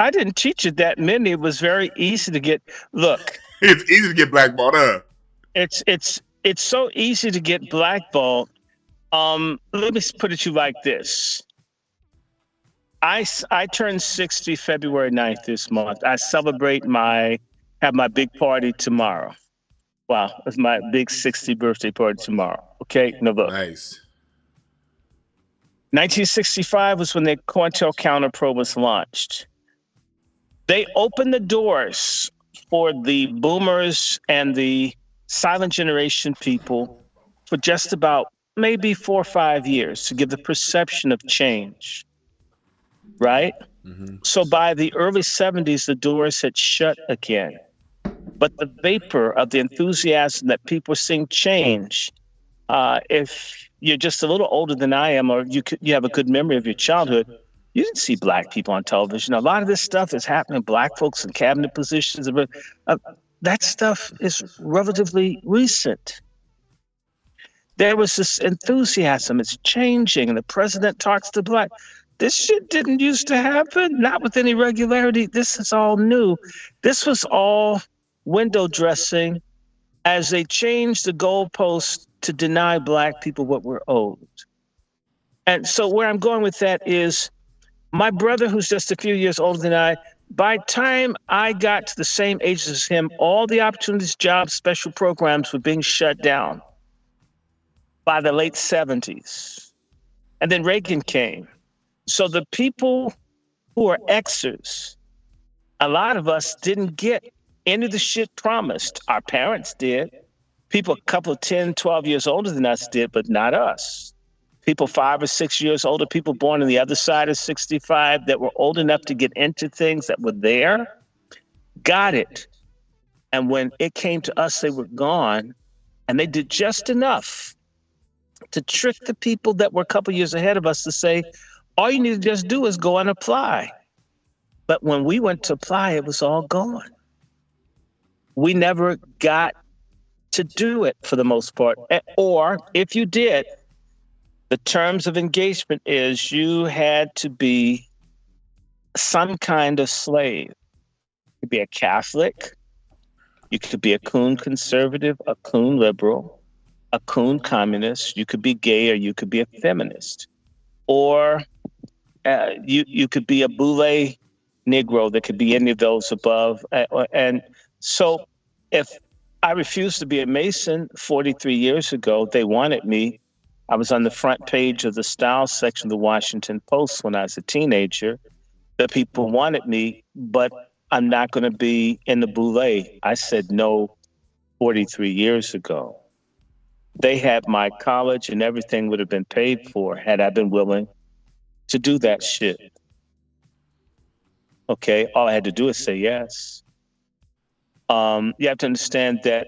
I didn't teach it that many. It was very easy to get. Look, it's easy to get blackballed, huh? It's so easy to get blackballed. Let me put it to you like this. I turned 60 February 9th this month. I have my big party tomorrow. Wow, it's my big 60th birthday party tomorrow. Okay, no look. Nice. 1965 was when the COINTELPRO probe was launched. They opened the doors for the boomers and the silent generation people for just about maybe 4 or 5 years to give the perception of change, right? Mm-hmm. So by the early 70s, the doors had shut again. But the vapor of the enthusiasm that people were seeing change If you're just a little older than I am, or you have a good memory of your childhood, you didn't see black people on television. A lot of this stuff is happening. Black folks in cabinet positions. Uh, that stuff is relatively recent. There was this enthusiasm. It's changing, and the president talks to black. This shit didn't used to happen, not with any regularity. This is all new. This was all window dressing as they changed the goalposts to deny black people what we're owed. And so where I'm going with that is my brother, who's just a few years older than I, by time I got to the same age as him, all the opportunities, jobs, special programs were being shut down by the late 70s. And then Reagan came. So the people who are Xers, a lot of us didn't get any of the shit promised. Our parents did. People a couple of 10, 12 years older than us did, but not us. People 5 or 6 years older, people born on the other side of 65 that were old enough to get into things that were there, got it. And when it came to us, they were gone. And they did just enough to trick the people that were a couple years ahead of us to say, all you need to just do is go and apply. But when we went to apply, it was all gone. We never got to do it for the most part. Or if you did, the terms of engagement is you had to be some kind of slave. You could be a Catholic, you could be a coon conservative, a coon liberal, a coon communist, you could be gay, or you could be a feminist. Or you could be a boule Negro. There could be any of those above. And so if I refused to be a Mason 43 years ago, they wanted me. I was on the front page of the style section of the Washington Post when I was a teenager. The people wanted me, but I'm not going to be in the boule. I said no 43 years ago. They had my college and everything would have been paid for had I been willing to do that shit. Okay, all I had to do is say yes. You have to understand that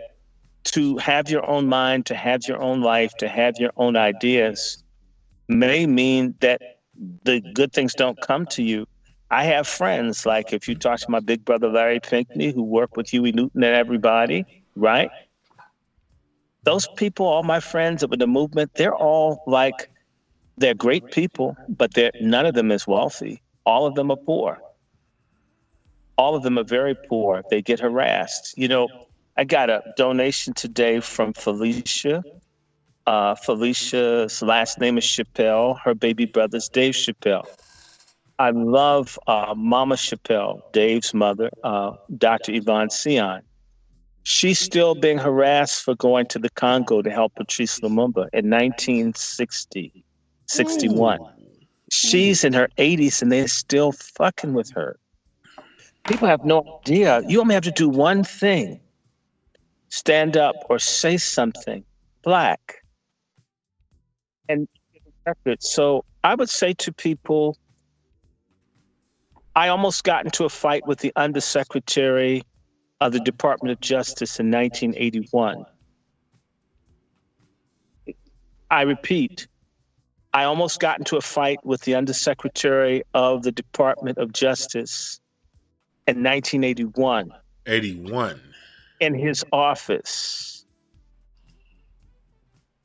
to have your own mind, to have your own life, to have your own ideas may mean that the good things don't come to you. I have friends, like if you talk to my big brother, Larry Pinckney, who worked with Huey Newton and everybody, right? Those people, all my friends that were the movement, they're all like, they're great people, but none of them is wealthy. All of them are poor. All of them are very poor. They get harassed. You know, I got a donation today from Felicia. Felicia's last name is Chappelle. Her baby brother's Dave Chappelle. I love Mama Chappelle, Dave's mother, Dr. Yvonne Sion. She's still being harassed for going to the Congo to help Patrice Lumumba in 1960, 61. She's in her 80s and they're still fucking with her. People have no idea. You only have to do one thing. Stand up or say something Black. And so I would say to people, I almost got into a fight with the Undersecretary of the Department of Justice in 1981. I repeat, I almost got into a fight with the Undersecretary of the Department of Justice in 1981. 81. In his office.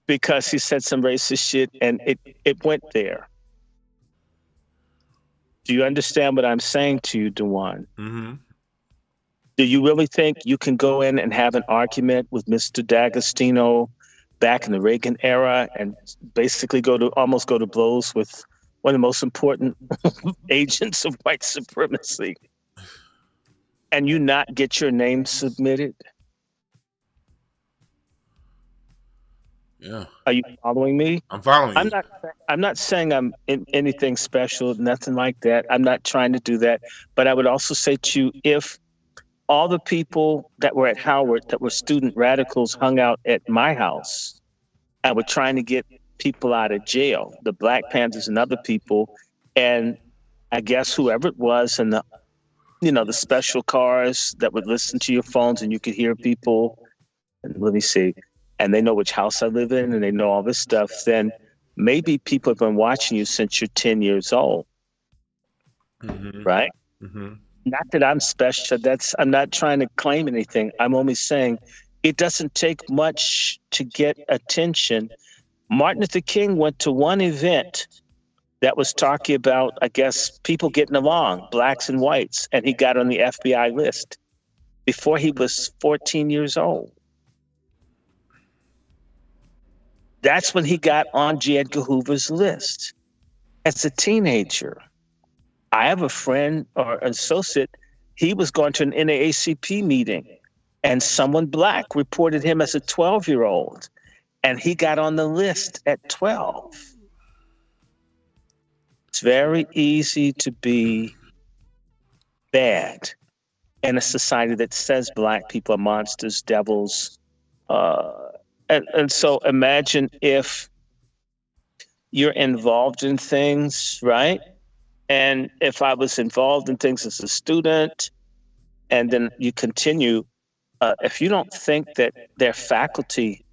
Because he said some racist shit and it went there. Do you understand what I'm saying to you, Dewan? Mm-hmm. Do you really think you can go in and have an argument with Mr. D'Agostino back in the Reagan era and basically almost go to blows with one of the most important agents of white supremacy and you not get your name submitted? Yeah. Are you following me? I'm following you. I'm not saying I'm in anything special, nothing like that. I'm not trying to do that. But I would also say to you, if all the people that were at Howard that were student radicals hung out at my house and were trying to get people out of jail, the Black Panthers and other people, and I guess whoever it was, and the special cars that would listen to your phones and you could hear people. And let me see. and they know which house I live in and they know all this stuff, then maybe people have been watching you since you're 10 years old, right? Not that I'm special. I'm not trying to claim anything. I'm only saying it doesn't take much to get attention. Martin Luther King went to one event that was talking about, I guess, people getting along, blacks and whites, and he got on the FBI list before he was 14 years old. That's when he got on J. Edgar Hoover's list as a teenager. I have a friend or an associate, he was going to an NAACP meeting, and someone black reported him as a 12-year-old, and he got on the list at 12. It's very easy to be bad in a society that says black people are monsters, devils. And so imagine if you're involved in things, right? And if I was involved in things as a student, and then you continue, if you don't think that their faculty,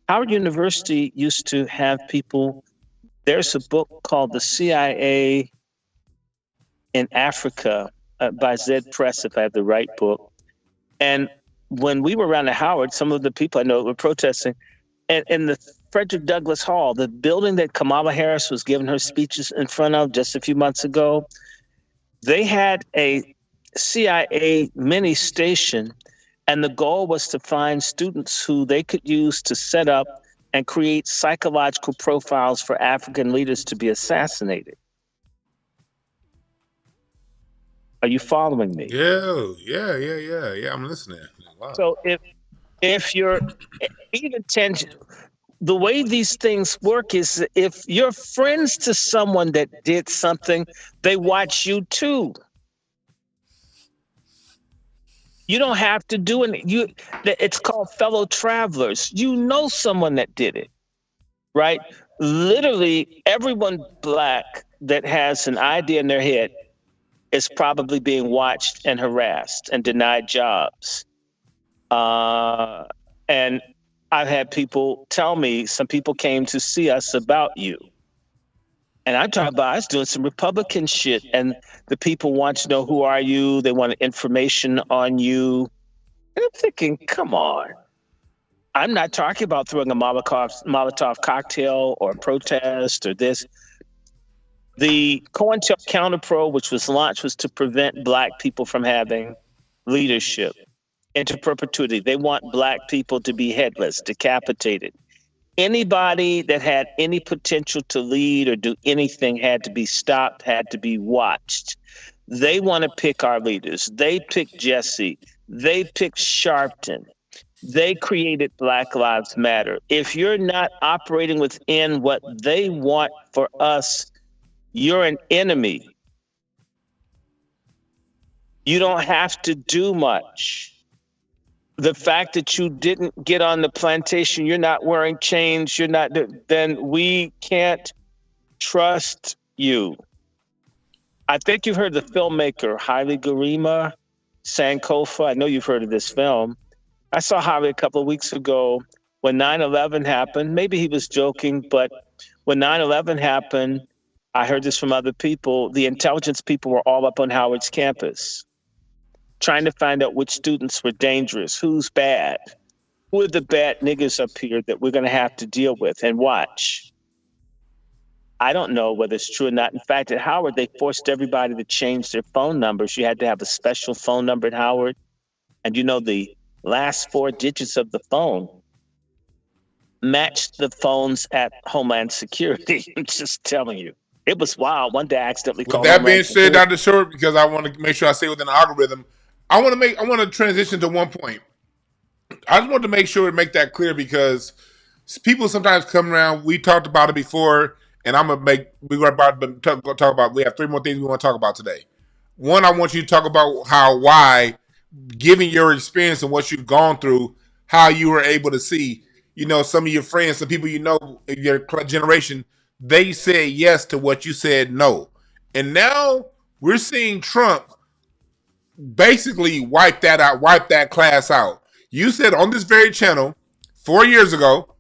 Howard University used to have people, there's a book called The CIA in Africa by Zed Press, if I have the right book. And when we were around at Howard, some of the people I know were protesting, and in the Frederick Douglass Hall, the building that Kamala Harris was giving her speeches in front of just a few months ago, they had a CIA mini station, and the goal was to find students who they could use to set up and create psychological profiles for African leaders to be assassinated. Are you following me? Yeah. I'm listening. Wow. So if you're even 10, the way these things work is if you're friends to someone that did something, they watch you too. You don't have to do anything. It's called fellow travelers. You know someone that did it, right? Literally, everyone black that has an idea in their head is probably being watched and harassed and denied jobs. And I've had people tell me, some people came to see us about you. And I'm talking about, I was doing some Republican shit, and the people want to know, who are you? They want information on you. And I'm thinking, come on. I'm not talking about throwing a Molotov cocktail or a protest or this. The COINTELPRO, which was launched, was to prevent black people from having leadership into perpetuity. They want black people to be headless, decapitated. Anybody that had any potential to lead or do anything had to be stopped, had to be watched. They want to pick our leaders. They picked Jesse. They picked Sharpton. They created Black Lives Matter. If you're not operating within what they want for us, you're an enemy. You don't have to do much. The fact that you didn't get on the plantation, you're not wearing chains, then we can't trust you. I think you've heard the filmmaker Haile Gerima Sankofa. I know you've heard of this film. I saw Haile a couple of weeks ago when 9/11 happened. Maybe he was joking, but when 9/11 happened, I heard this from other people, the intelligence people were all up on Howard's campus, trying to find out which students were dangerous, who's bad, who are the bad niggas up here that we're going to have to deal with and watch. I don't know whether it's true or not. In fact, at Howard, they forced everybody to change their phone numbers. You had to have a special phone number at Howard. And the last 4 digits of the phone matched the phones at Homeland Security. I'm just telling you. It was wild. One day I accidentally called. With that being said, Dr. Short, because I want to make sure I stay within the algorithm, I want to transition to one point. I just want to make that clear, because people sometimes come around. We talked about it before, and we're about to talk about. We have 3 more things we want to talk about today. One, I want you to talk about why, given your experience and what you've gone through, how you were able to see, some of your friends, some people in your generation, they said yes to what you said no. And now we're seeing Trump basically wipe that class out. You said on this very channel 4 years ago,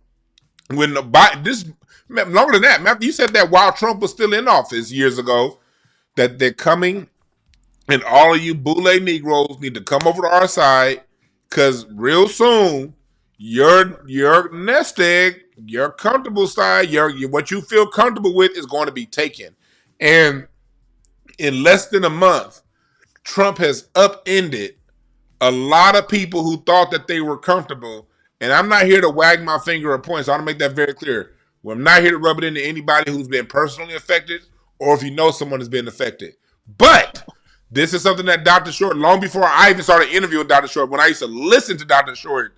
when this longer than that, Matthew, you said that while Trump was still in office years ago, that they're coming, and all of you Boule Negroes need to come over to our side, because real soon your nest egg, your comfortable side, your what you feel comfortable with is going to be taken. And in less than a month, Trump has upended a lot of people who thought that they were comfortable. And I'm not here to wag my finger or point, so I want to make that very clear. Well, I'm not here to rub it into anybody who's been personally affected or if you know someone has been affected. But this is something that Dr. Short, long before I even started interviewing Dr. Short, when I used to listen to Dr. Short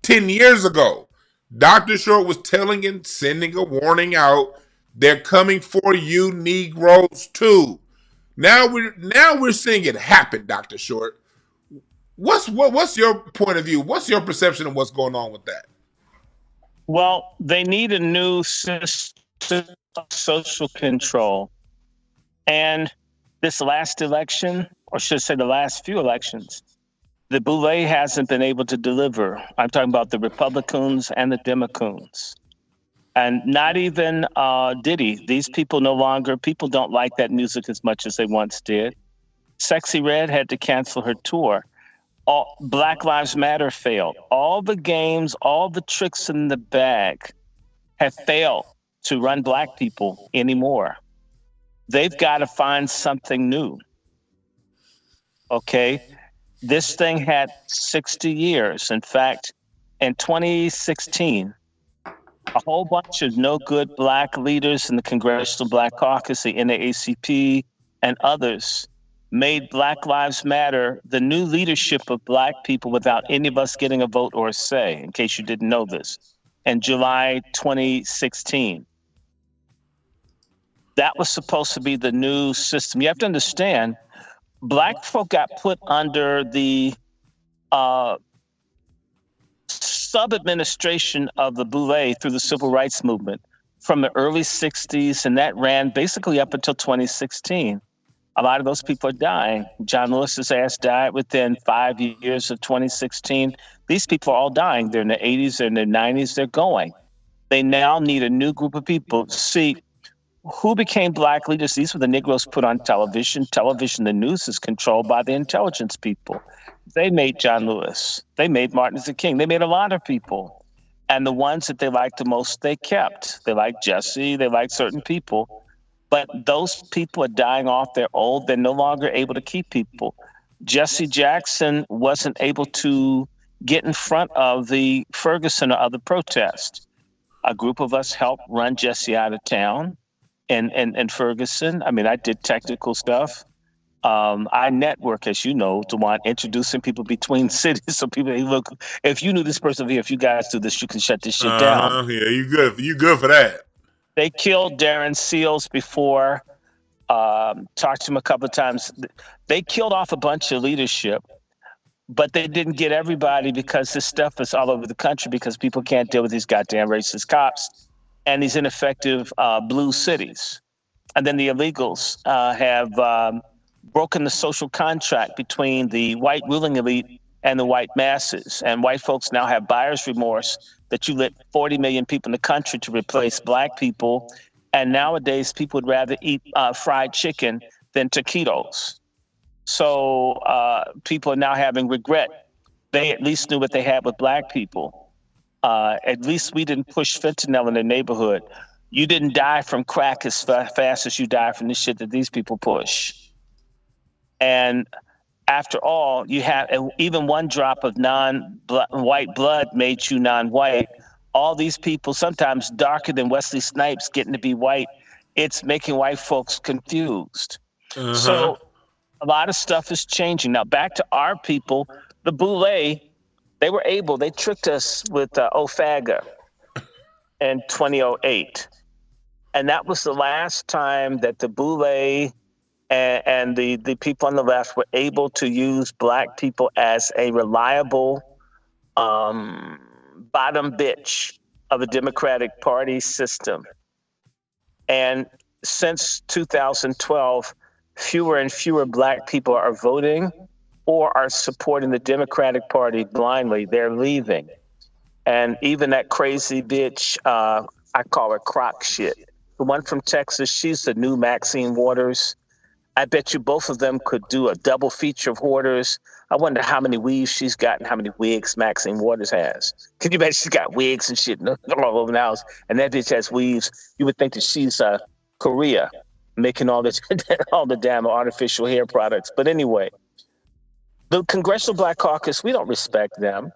10 years ago, Dr. Short was telling and sending a warning out. They're coming for you Negroes too. Now we're seeing it happen, Dr. Short. What's your point of view? What's your perception of what's going on with that? Well, they need a new system of social control. And this last election, or should I say the last few elections, the Boule hasn't been able to deliver. I'm talking about the Republicans and the Democrats. And not even Diddy. These people people don't like that music as much as they once did. Sexy Red had to cancel her tour. Black Lives Matter failed. All the games, all the tricks in the bag have failed to run Black people anymore. They've got to find something new. Okay? This thing had 60 years. In fact, in 2016, a whole bunch of no good Black leaders in the Congressional Black Caucus, the NAACP, and others made Black Lives Matter the new leadership of Black people without any of us getting a vote or a say, in case you didn't know this, in July 2016. That was supposed to be the new system. You have to understand, Black folk got put under the sub-administration of the Boule through the Civil Rights Movement from the early 60s, and that ran basically up until 2016. A lot of those people are dying. John Lewis's ass died within 5 years of 2016. These people are all dying. They're in their 80s, they're in their 90s, they're going. They now need a new group of people. See, who became Black leaders? These were the Negroes put on television. Television, the news is controlled by the intelligence people. They made John Lewis. They made Martin Luther King. They made a lot of people. And the ones that they liked the most, they kept. They liked Jesse. They liked certain people. But those people are dying off. They're old. They're no longer able to keep people. Jesse Jackson wasn't able to get in front of the Ferguson or other protests. A group of us helped run Jesse out of town in Ferguson. I mean, I did technical stuff. I network, as you know, to want introducing people between cities. So people, hey, look, if you knew this person over here, if you guys do this, you can shut this shit down. Yeah, you good. You good for that. They killed Darren Seals before. Talked to him a couple of times. They killed off a bunch of leadership, but they didn't get everybody because this stuff is all over the country because people can't deal with these goddamn racist cops and these ineffective blue cities. And then the illegals have broken the social contract between the white ruling elite and the white masses. And white folks now have buyer's remorse that you let 40 million people in the country to replace Black people. And nowadays, people would rather eat fried chicken than taquitos. So people are now having regret. They at least knew what they had with Black people. At least we didn't push fentanyl in the neighborhood. You didn't die from crack as fast as you die from the shit that these people push. And after all, you had even one drop of non-white blood made you non-white. All these people, sometimes darker than Wesley Snipes, getting to be white, it's making white folks confused. Uh-huh. So a lot of stuff is changing. Now, back to our people, the Boule, they tricked us with OFAGA in 2008. And that was the last time that the Boule and the people on the left were able to use Black people as a reliable bottom bitch of a Democratic Party system. And since 2012, fewer and fewer Black people are voting or are supporting the Democratic Party blindly. They're leaving. And even that crazy bitch, I call her Croc shit. The one from Texas, she's the new Maxine Waters. I bet you both of them could do a double feature of Hoarders. I wonder how many weaves she's got and how many wigs Maxine Waters has. Can you imagine she's got wigs and shit all over the house, and that bitch has weaves? You would think that she's Korea, making all this all the damn artificial hair products. But anyway, the Congressional Black Caucus, we don't respect them.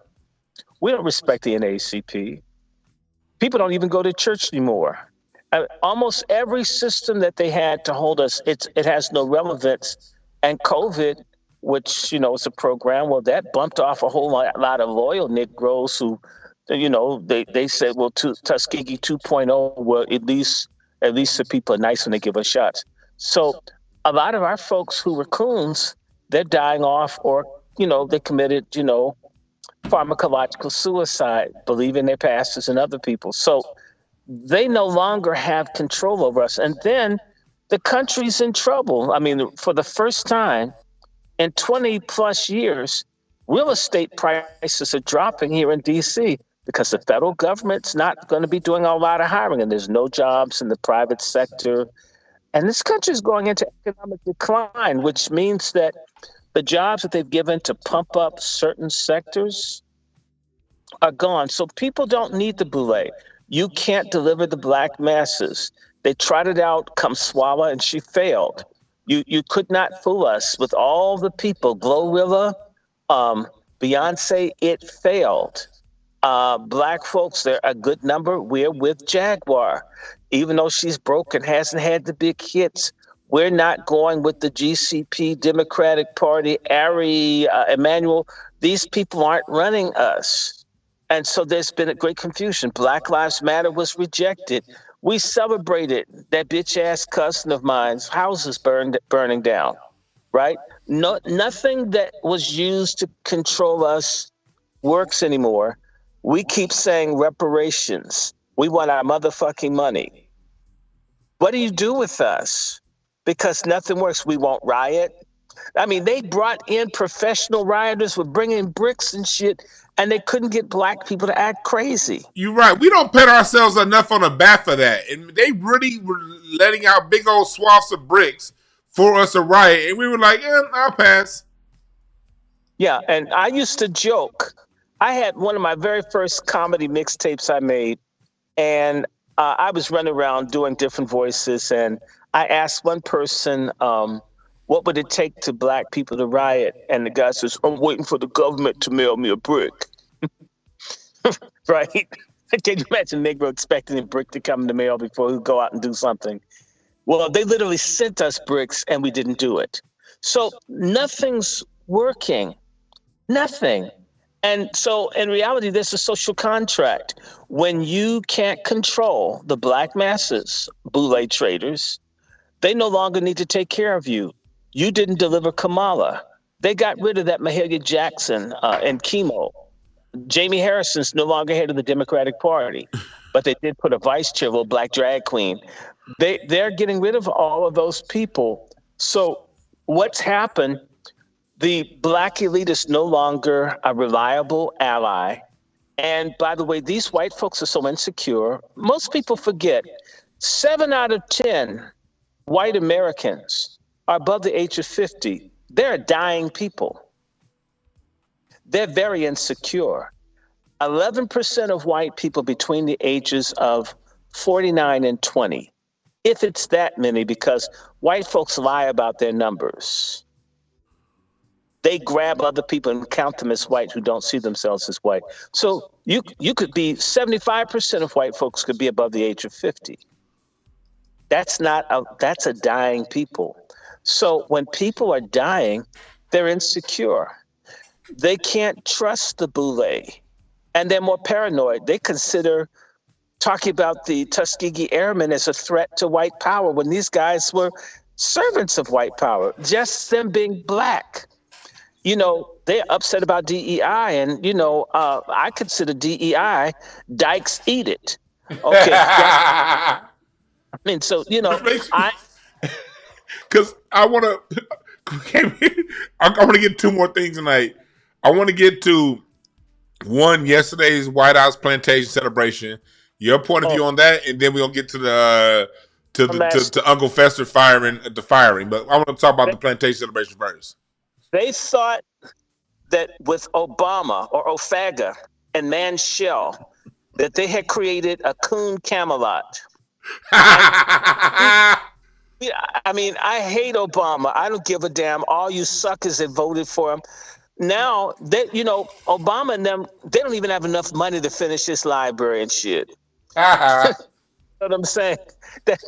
We don't respect the NAACP. People don't even go to church anymore. Almost every system that they had to hold us, it has no relevance. And COVID, which is a program, well, that bumped off a whole lot of loyal Negroes who, they said, well, Tuskegee 2.0, well, at least the people are nice when they give us shots. So a lot of our folks who were coons, they're dying off, or they committed pharmacological suicide, believing their pastors and other people. So they no longer have control over us. And then the country's in trouble. I mean, for the first time in 20 plus years, real estate prices are dropping here in DC because the federal government's not going to be doing a lot of hiring, and there's no jobs in the private sector. And this country is going into economic decline, which means that the jobs that they've given to pump up certain sectors are gone. So people don't need the boule. You can't deliver the black masses. They tried it out, Kamswala, and she failed. You could not fool us with all the people. Glorilla, Beyonce, it failed. Black folks, they're a good number. We're with Jaguar. Even though she's broke and hasn't had the big hits, we're not going with the GCP, Democratic Party, Ari, Emmanuel. These people aren't running us. And so there's been a great confusion. Black Lives Matter was rejected. We celebrated that bitch-ass cousin of mine's houses burning down, right? Nothing that was used to control us works anymore. We keep saying reparations. We want our motherfucking money. What do you do with us? Because nothing works. We won't riot. I mean, they brought in professional rioters with bringing bricks and shit, and they couldn't get black people to act crazy. You're right. We don't pat ourselves enough on the back for that. And they really were letting out big old swaths of bricks for us to riot. And we were like, I'll pass. Yeah, and I used to joke. I had one of my very first comedy mixtapes I made, and I was running around doing different voices, and I asked one person, what would it take to black people to riot? And the guy says, I'm waiting for the government to mail me a brick. Right? Can you imagine a Negro expecting a brick to come in the mail before we go out and do something? Well, they literally sent us bricks and we didn't do it. So nothing's working. Nothing. And so in reality, there's a social contract. When you can't control the black masses, boule traders, they no longer need to take care of you. You didn't deliver Kamala. They got rid of that Mahalia Jackson and chemo. Jamie Harrison's no longer head of the Democratic Party, but they did put a vice chair, a little black drag queen. They're getting rid of all of those people. So what's happened? The black elite is no longer a reliable ally. And by the way, these white folks are so insecure. Most people forget 7 out of 10 white Americans are above the age of 50. They're dying people. They're very insecure. 11% of white people between the ages of 49 and 20, if it's that many, because white folks lie about their numbers. They grab other people and count them as white who don't see themselves as white. So you could be 75% of white folks could be above the age of 50. That's a dying people. So when people are dying, they're insecure. They can't trust the boule, and they're more paranoid. They consider talking about the Tuskegee Airmen as a threat to white power when these guys were servants of white power, just them being black. They're upset about DEI, and, I consider DEI, dykes eat it. Okay. I mean, so, because I want to get 2 more things tonight. I want to get to One, yesterday's White House plantation celebration. Your point of Oh, view on that, and then we're gonna get to the last to Uncle Fester firing the firing. But I want to talk about they, the plantation celebration first. they thought that with Obama or Ofaga and Manshell that they had created a coon Camelot. And I mean, I hate Obama. I don't give a damn. All you suckers that voted for him. Now that Obama and them, they don't even have enough money to finish this library and shit. You know what I'm saying? That,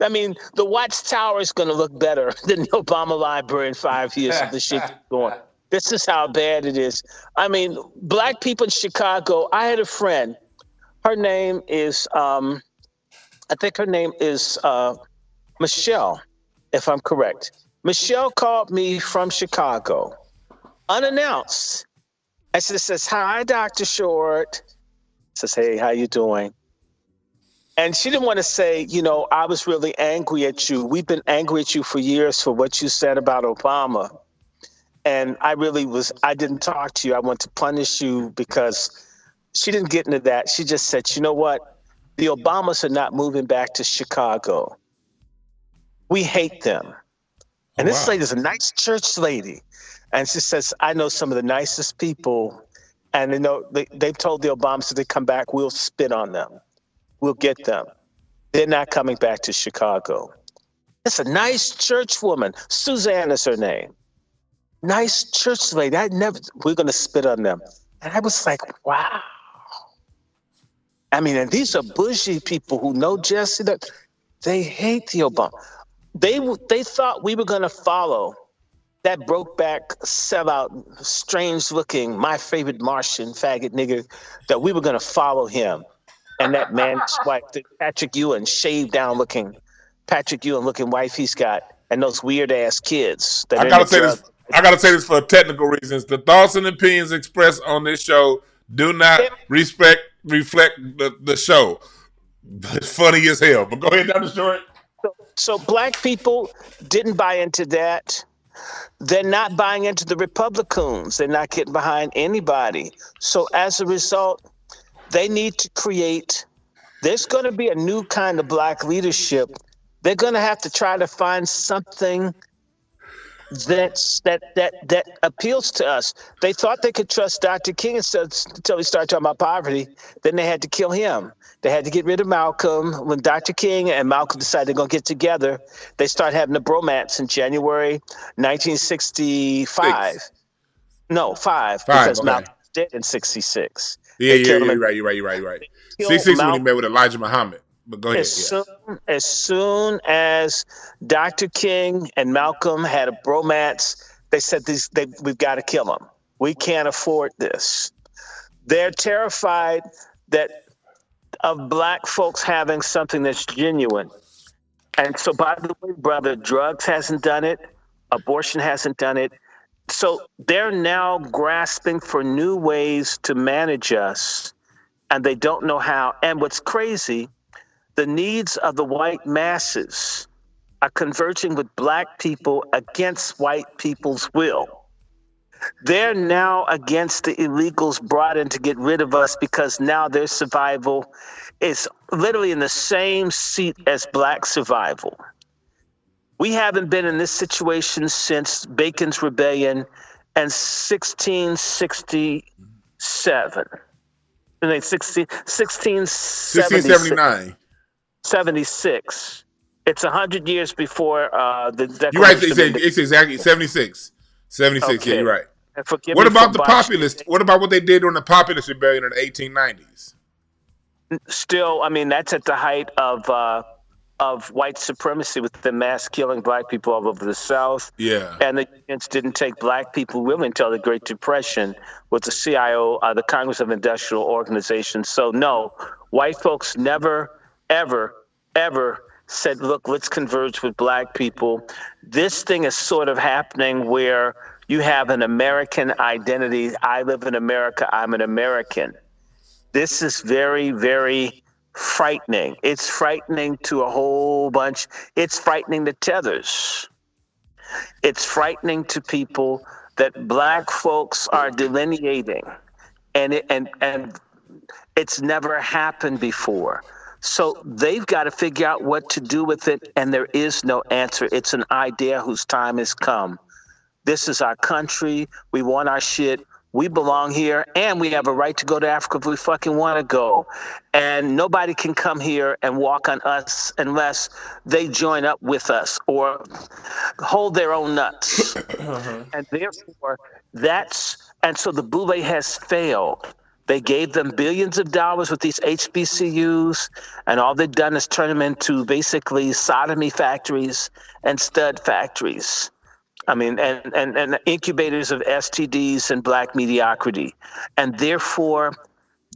I mean, the Watchtower is going to look better than the Obama library in 5 years if the shit keeps going. This is how bad it is. I mean, black people in Chicago. I had a friend. Her name is, I think her name is Michelle, if I'm correct. Michelle called me from Chicago, unannounced. And she says, "Hi, Dr. Short." Says, "Hey, how you doing?" And she didn't want to say, I was really angry at you. We've been angry at you for years for what you said about Obama. And I didn't talk to you. I want to punish you because she didn't get into that. She just said, "You know what? The Obamas are not moving back to Chicago. We hate them." And this lady is a nice church lady. And she says, "I know some of the nicest people. And they've told the Obamas if they come back, we'll spit on them. We'll get them. They're not coming back to Chicago." It's a nice church woman. Suzanne is her name. Nice church lady. We're going to spit on them. And I was like, wow. I mean, and these are bougie people who know Jesse. They hate the Obama. They thought we were going to follow that Brokeback sellout, strange-looking, my favorite Martian faggot nigger, that we were going to follow him. And that man's wife, the Patrick Ewing, shaved down looking, Patrick Ewing looking wife he's got, and those weird ass kids. I gotta say this. I gotta say this for technical reasons. The thoughts and opinions expressed on this show do not reflect the show. It's funny as hell. But go ahead, Dr. Short. So black people didn't buy into that. They're not buying into the Republicans. They're not getting behind anybody. So as a result, they need to create. There's going to be a new kind of black leadership. They're going to have to try to find something that appeals to us. They thought they could trust Dr. King until he started talking about poverty. Then they had to kill him. They had to get rid of Malcolm. When Dr. King and Malcolm decided they're going to get together, they started having the bromance in January 1965. No, 5, because okay. Malcolm was dead in 66. Yeah, you're right. 66 when he met with Elijah Muhammad. But go ahead. As soon as Dr. King and Malcolm had a bromance, they said we've got to kill him. We can't afford this. They're terrified of black folks having something that's genuine. And so, by the way, brother, drugs hasn't done it. Abortion hasn't done it. So they're now grasping for new ways to manage us, and they don't know how. And what's crazy, the needs of the white masses are converging with black people against white people's will. They're now against the illegals brought in to get rid of us because now their survival is literally in the same seat as black survival. We haven't been in this situation since Bacon's Rebellion and 1667. 1679. 76. It's 100 years before the Declaration. You're right. It's exactly 76. 76. Okay. Yeah, you're right. What about the populist? What about what they did during the populist rebellion in the 1890s? Still, I mean, that's at the height of white supremacy with the mass killing black people all over the South. Yeah. And the unions didn't take black people really until the Great Depression with the CIO, the Congress of Industrial Organizations. So no, white folks never, ever, ever said, look, let's converge with black people. This thing is sort of happening where you have an American identity. I live in America. I'm an American. This is very, very frightening. It's frightening to a whole bunch. It's frightening to tethers. It's frightening to people that black folks are delineating and it's never happened before. So they've got to figure out what to do with it, and there is no answer. It's an idea whose time has come. This is our country. We want our shit. We belong here, and we have a right to go to Africa if we fucking want to go. And nobody can come here and walk on us unless they join up with us or hold their own nuts. And therefore, and so the boule has failed. They gave them billions of dollars with these HBCUs, and all they've done is turn them into basically sodomy factories and stud factories. I mean, and incubators of STDs and black mediocrity. And therefore,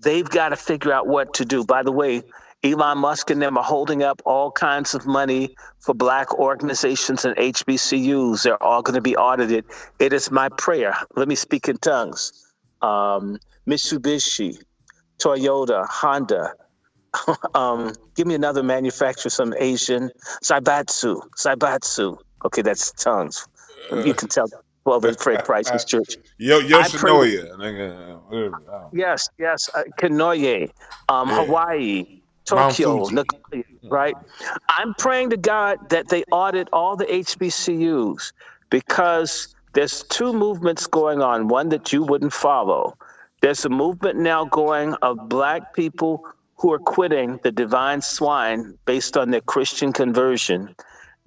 they've got to figure out what to do. By the way, Elon Musk and them are holding up all kinds of money for black organizations and HBCUs. They're all going to be audited. It is my prayer. Let me speak in tongues. Mitsubishi, Toyota, Honda. Give me another manufacturer, some Asian. Zaibatsu. Okay, that's tongues. You can tell 12 at Fred Price's church. Yoshinoya. Yes. Kanoye, Hawaii, Tokyo, Nagoya, right? I'm praying to God that they audit all the HBCUs because there's two movements going on, one that you wouldn't follow. There's a movement now going of black people who are quitting the divine swine based on their Christian conversion,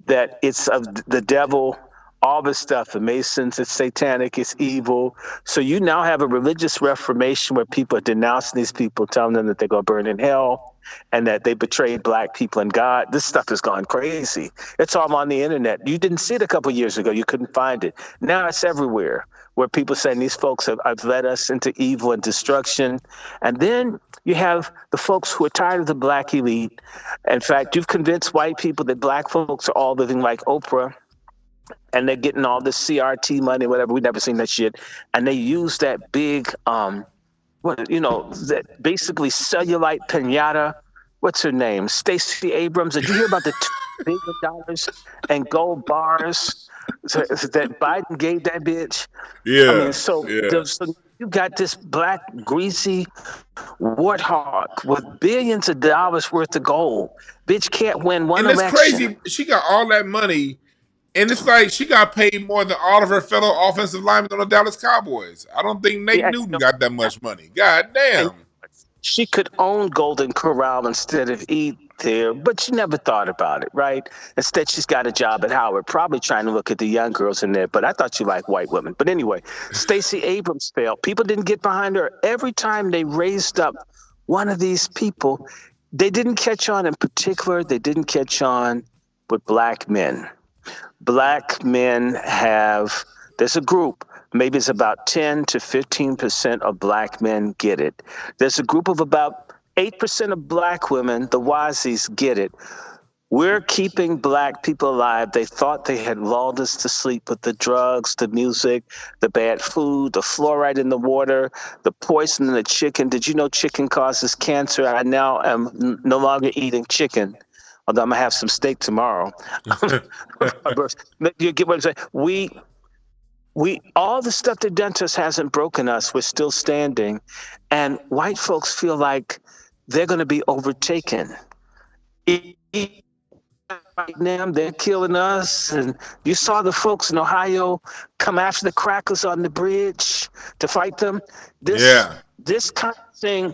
that it's of the devil, all this stuff, the Masons, it's satanic, it's evil. So you now have a religious reformation where people are denouncing these people, telling them that they're going to burn in hell and that they betrayed black people and God. This stuff has gone crazy. It's all on the internet. You didn't see it a couple of years ago. You couldn't find it. Now it's everywhere, where people saying these folks have led us into evil and destruction. And then you have the folks who are tired of the black elite. In fact, you've convinced white people that black folks are all living like Oprah, and they're getting all this CRT money, whatever. We've never seen that shit. And they use that big, that basically cellulite pinata. What's her name? Stacey Abrams. Did you hear about the $2 billion and gold bars that Biden gave that bitch? Yeah. I mean, so you got this black, greasy warthog with billions of dollars worth of gold. Bitch can't win one election. And it's crazy. She got all that money. And it's like she got paid more than all of her fellow offensive linemen on the Dallas Cowboys. I don't think Nate Newton got that much money. God damn. She could own Golden Corral instead of eat there, but she never thought about it, right? Instead, she's got a job at Howard, probably trying to look at the young girls in there, but I thought she liked white women. But anyway, Stacey Abrams failed. People didn't get behind her. Every time they raised up one of these people, they didn't catch on. In particular, they didn't catch on with black men. Black men there's a group, maybe it's about 10 to 15% of black men get it. There's a group of about 8% of black women, the Wazis, get it. We're keeping black people alive. They thought they had lulled us to sleep with the drugs, the music, the bad food, the fluoride in the water, the poison in the chicken. Did you know chicken causes cancer? I now am no longer eating chicken. Although I'm gonna have some steak tomorrow. You get what I'm saying? We all the stuff they've done to us hasn't broken us. We're still standing, and white folks feel like they're going to be overtaken. Right now, they're killing us, and you saw the folks in Ohio come after the crackers on the bridge to fight them. This kind of thing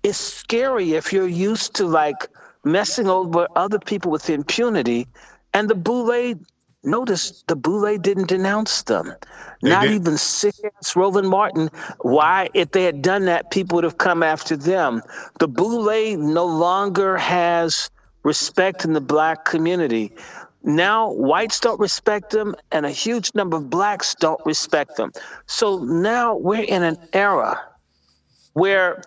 is scary if you're used to like messing over other people with impunity. And the boule, notice the boule didn't denounce them. Not even sick-ass Roland Martin. Why? If they had done that, people would have come after them. The boule no longer has respect in the black community. Now, whites don't respect them, and a huge number of blacks don't respect them. So now we're in an era where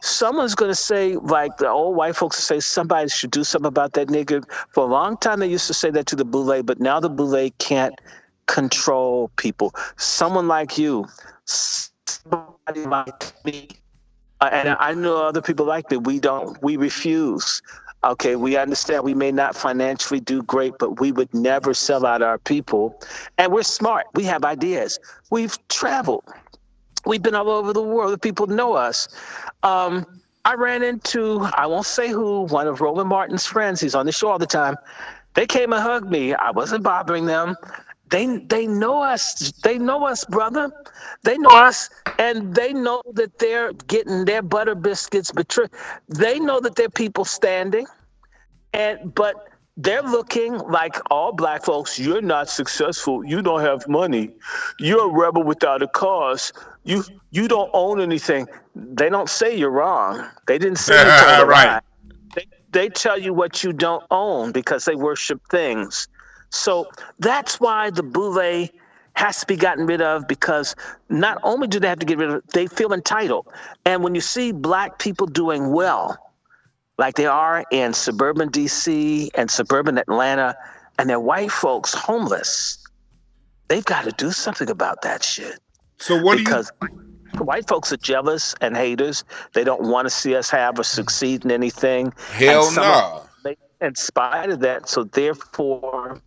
someone's going to say, like the old white folks say, somebody should do something about that nigger. For a long time, they used to say that to the boule, but now the boule can't control people. Someone like you, somebody like me, and I know other people like me, we refuse. Okay, we understand we may not financially do great, but we would never sell out our people. And we're smart. We have ideas. We've traveled. We've been all over the world. The people know us. Um, I ran into, I won't say who, one of Roland Martin's friends. He's on the show all the time. They came and hugged me. I wasn't bothering them. They know us. They know us, brother. They know us, and they know that they're getting their butter biscuits betrayed. They know that there are people standing, but they're looking like all black folks. You're not successful. You don't have money. You're a rebel without a cause. You don't own anything. They don't say you're wrong. They didn't say you told a Right. lie. They tell you what you don't own because they worship things. So that's why the boule has to be gotten rid of, because not only do they have to get rid of it, they feel entitled. And when you see black people doing well, like they are in suburban DC and suburban Atlanta, and they're white folks homeless, they've got to do something about that shit. So what do you? Because white folks are jealous and haters. They don't want to see us have or succeed in anything. And Hell some of nah. them, in spite of that, so therefore,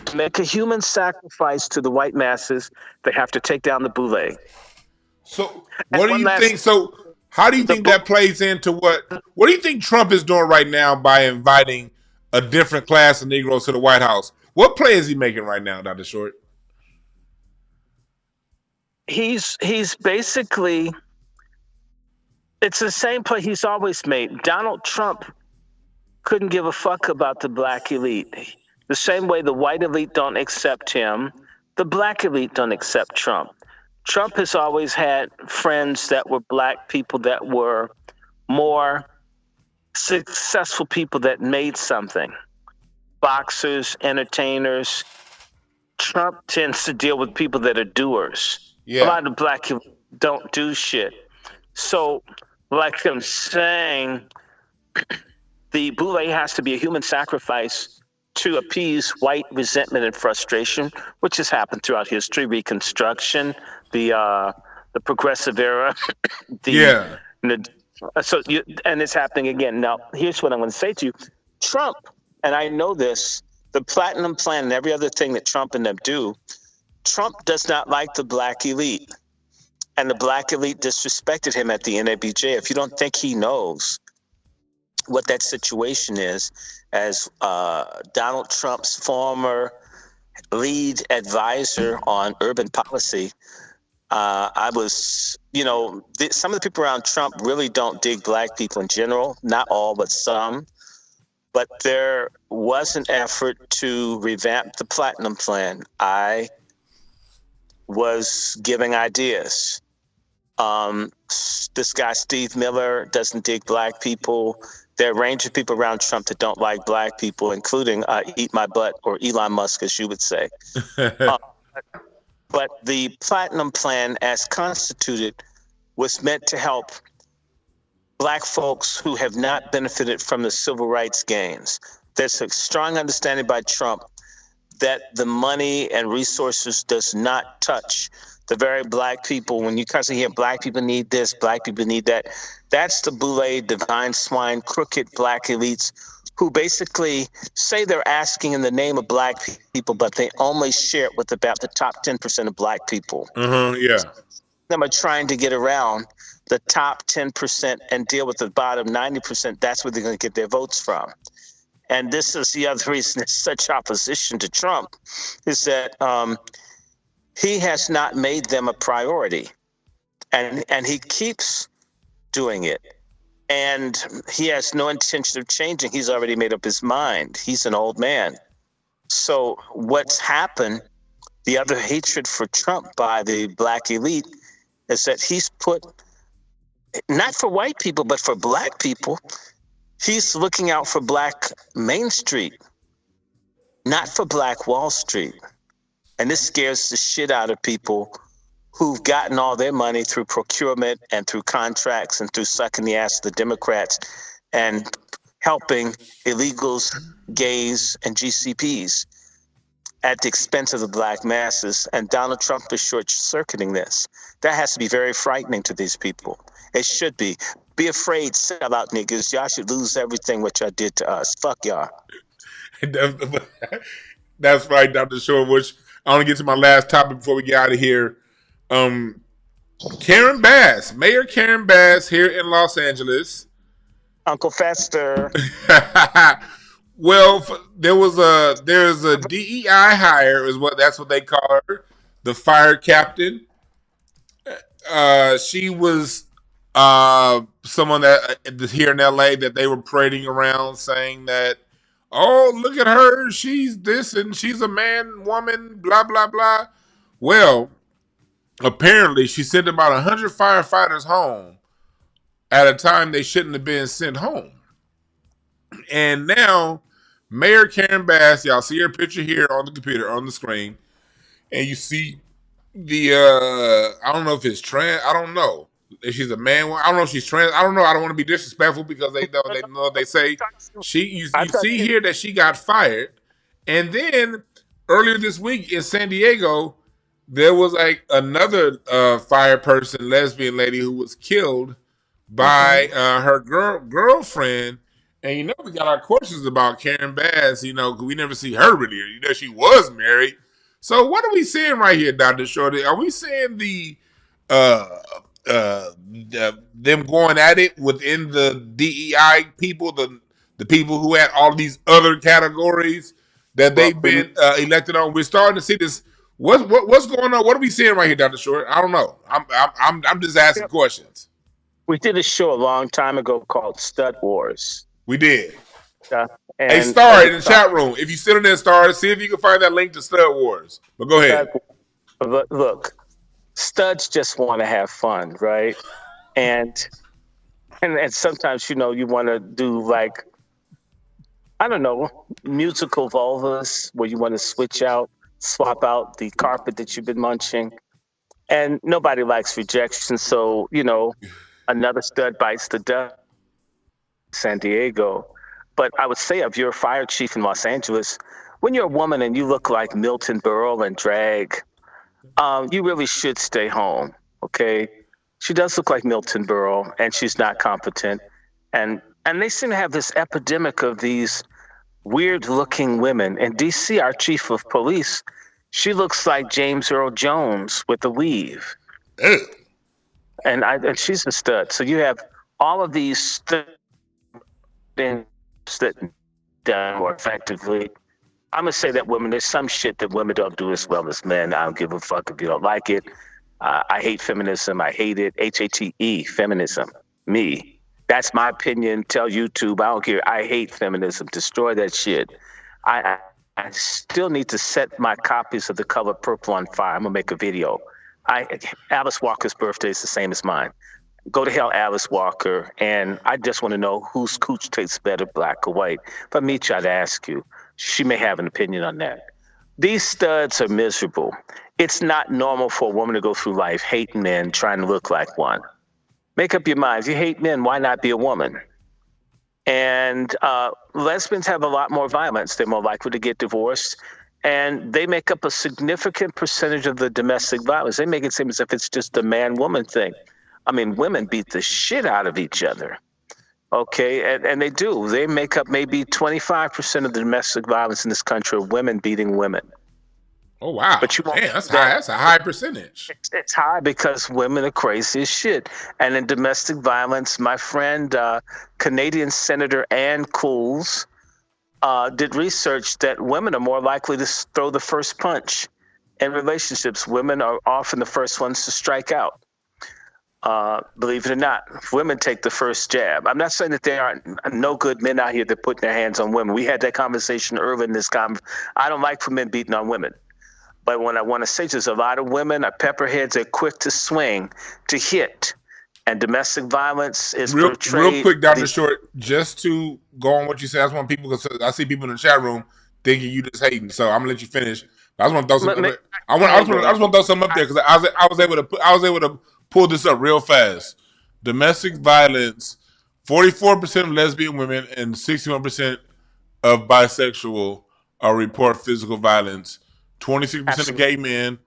to make a human sacrifice to the white masses, they have to take down the boule. So And what do one you last, think? So how do you the think that plays into what? What do you think Trump is doing right now by inviting a different class of Negroes to the White House? What play is he making right now, Dr. Short? he's basically, it's the same play he's always made. Donald Trump couldn't give a fuck about the black elite. The same way the white elite don't accept him, the black elite don't accept Trump. Trump has always had friends that were black people that were more successful people that made something. Boxers, entertainers. Trump tends to deal with people that are doers. A Yeah. lot of black people don't do shit. So, like I'm saying, the boule has to be a human sacrifice to appease white resentment and frustration, which has happened throughout history. Reconstruction, the progressive era, the, Yeah. the and it's happening again. Now, here's what I'm going to say to you: Trump, and I know this, the Platinum Plan and every other thing that Trump and them do. Trump does not like the black elite, and the black elite disrespected him at the NABJ. If you don't think he knows what that situation is, as Donald Trump's former lead advisor on urban policy, I was, some of the people around Trump really don't dig black people in general, not all, but some. But there was an effort to revamp the Platinum Plan. I was giving ideas. This guy, Steve Miller, doesn't dig black people. There are a range of people around Trump that don't like black people, including Eat My Butt, or Elon Musk, as you would say. But the Platinum Plan, as constituted, was meant to help black folks who have not benefited from the civil rights gains. There's a strong understanding by Trump that the money and resources does not touch the very black people. When you constantly hear black people need this, black people need that, that's the boule, divine swine, crooked black elites who basically say they're asking in the name of black people, but they only share it with about the top 10% of black people. Yeah. Them are trying to get around the top 10% and deal with the bottom 90%. That's where they're going to get their votes from. And this is the other reason there's such opposition to Trump, is that he has not made them a priority. And he keeps doing it. And he has no intention of changing. He's already made up his mind. He's an old man. So what's happened, the other hatred for Trump by the black elite, is that he's put, not for white people, but for black people, he's looking out for black Main Street, not for black Wall Street. And this scares the shit out of people who've gotten all their money through procurement and through contracts and through sucking the ass of the Democrats and helping illegals, gays, and GCPs at the expense of the black masses. And Donald Trump is short-circuiting this. That has to be very frightening to these people. It should be. Be afraid, sell out niggas. Y'all should lose everything what y'all did to us. Fuck y'all. That's right, Dr. Short, which I want to get to my last topic before we get out of here. Karen Bass, Mayor Karen Bass here in Los Angeles. Uncle Fester. Well, there's a DEI hire is that's what they call her, the fire captain. She was someone that here in LA that they were parading around saying that, oh, look at her, she's this and she's a man, woman, blah blah blah. Well, apparently she sent about 100 firefighters home at a time they shouldn't have been sent home. And now Mayor Karen Bass, y'all see her picture here on the computer on the screen, and you see the I don't know if it's trans. I don't know if she's a man. I don't know if she's trans. I don't know. I don't want to be disrespectful because they say you see here that she got fired, and then earlier this week in San Diego there was like another fire person, lesbian lady who was killed by her girlfriend. And you know we got our questions about Karen Bass, you know, because we never see her really. You know, she was married. So what are we seeing right here, Dr. Shorty? Are we seeing uh, them going at it within the DEI people, the people who had all these other categories that they've been elected on? We're starting to see this. What's going on? What are we seeing right here, Dr. Short? I don't know. I'm just asking questions. We did a show a long time ago called Stud Wars. We did. And hey, Star, in the chat room, if you sit in there, Star, see if you can find that link to Stud Wars. But go ahead. Look, studs just want to have fun, right? And sometimes, you know, you want to do like, I don't know, musical vulvas where you want to swap out the carpet that you've been munching. And nobody likes rejection. So, you know, another stud bites the dust. San Diego. But I would say if you're a fire chief in Los Angeles, when you're a woman and you look like Milton Berle and drag, you really should stay home, okay? She does look like Milton Berle, and she's not competent. And they seem to have this epidemic of these weird-looking women. In D.C., our chief of police, she looks like James Earl Jones with a weave. And she's a stud. So you have all of these studs that done more effectively. I'm gonna say that there's some shit that women don't do as well as men. I don't give a fuck if you don't like it. I hate feminism. I hate it. HATE, feminism. Me. That's my opinion. Tell YouTube. I don't care. I hate feminism. Destroy that shit. I still need to set my copies of The Color Purple on fire. I'm gonna make a video. Alice Walker's birthday is the same as mine. Go to hell, Alice Walker. And I just want to know whose cooch tastes better, black or white. If I meet you, I'd ask you. She may have an opinion on that. These studs are miserable. It's not normal for a woman to go through life hating men, trying to look like one. Make up your mind. If you hate men, why not be a woman? And lesbians have a lot more violence. They're more likely to get divorced. And they make up a significant percentage of the domestic violence. They make it seem as if it's just a man-woman thing. I mean, women beat the shit out of each other, okay? And they do. They make up maybe 25% of the domestic violence in this country of women beating women. Oh, wow. But you damn, that's high. That's a high percentage. It's high because women are crazy as shit. And in domestic violence, my friend, Canadian Senator Ann Cools, did research that women are more likely to throw the first punch in relationships. Women are often the first ones to strike out. Believe it or not, women take the first jab. I'm not saying that there aren't no good men out here that put their hands on women. We had that conversation earlier in this conversation. I don't like for men beating on women. But what I want to say is there's a lot of women are pepperheads. They're quick to swing, to hit. And domestic violence is portrayed. Real quick, Dr. Short, just to go on what you said, I just want people, because I see people in the chat room thinking you just hating. So I'm going to let you finish. I just want to throw something up. I just want to throw something up there because I was able to pull this up real fast. Domestic violence, 44% of lesbian women and 61% of bisexual report physical violence. 26% of gay men,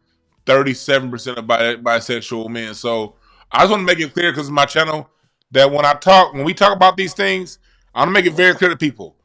37% of bisexual men. So I just want to make it clear, because it's my channel, that when we talk about these things, I want to make it very clear to people.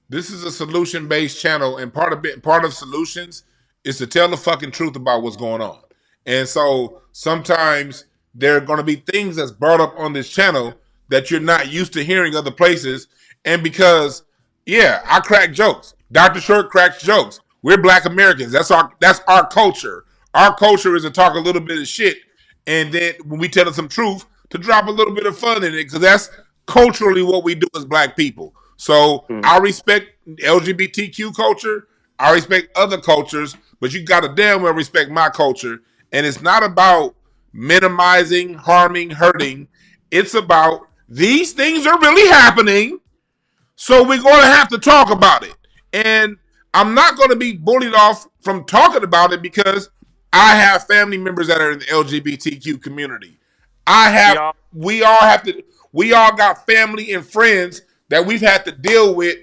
This is a solution-based channel, and part of solutions is to tell the fucking truth about what's going on. And so sometimes there are going to be things that's brought up on this channel that you're not used to hearing other places. And because, yeah, I crack jokes. Dr. Short cracks jokes. We're Black Americans. That's our culture. Our culture is to talk a little bit of shit, and then when we tell them some truth, to drop a little bit of fun in it, because that's culturally what we do as Black people. So I respect LGBTQ culture. I respect other cultures, but you got to damn well respect my culture. And it's not about minimizing, harming, hurting. It's about these things are really happening, so we're going to have to talk about it. And I'm not going to be bullied off from talking about it because I have family members that are in the LGBTQ community. We all got family and friends that we've had to deal with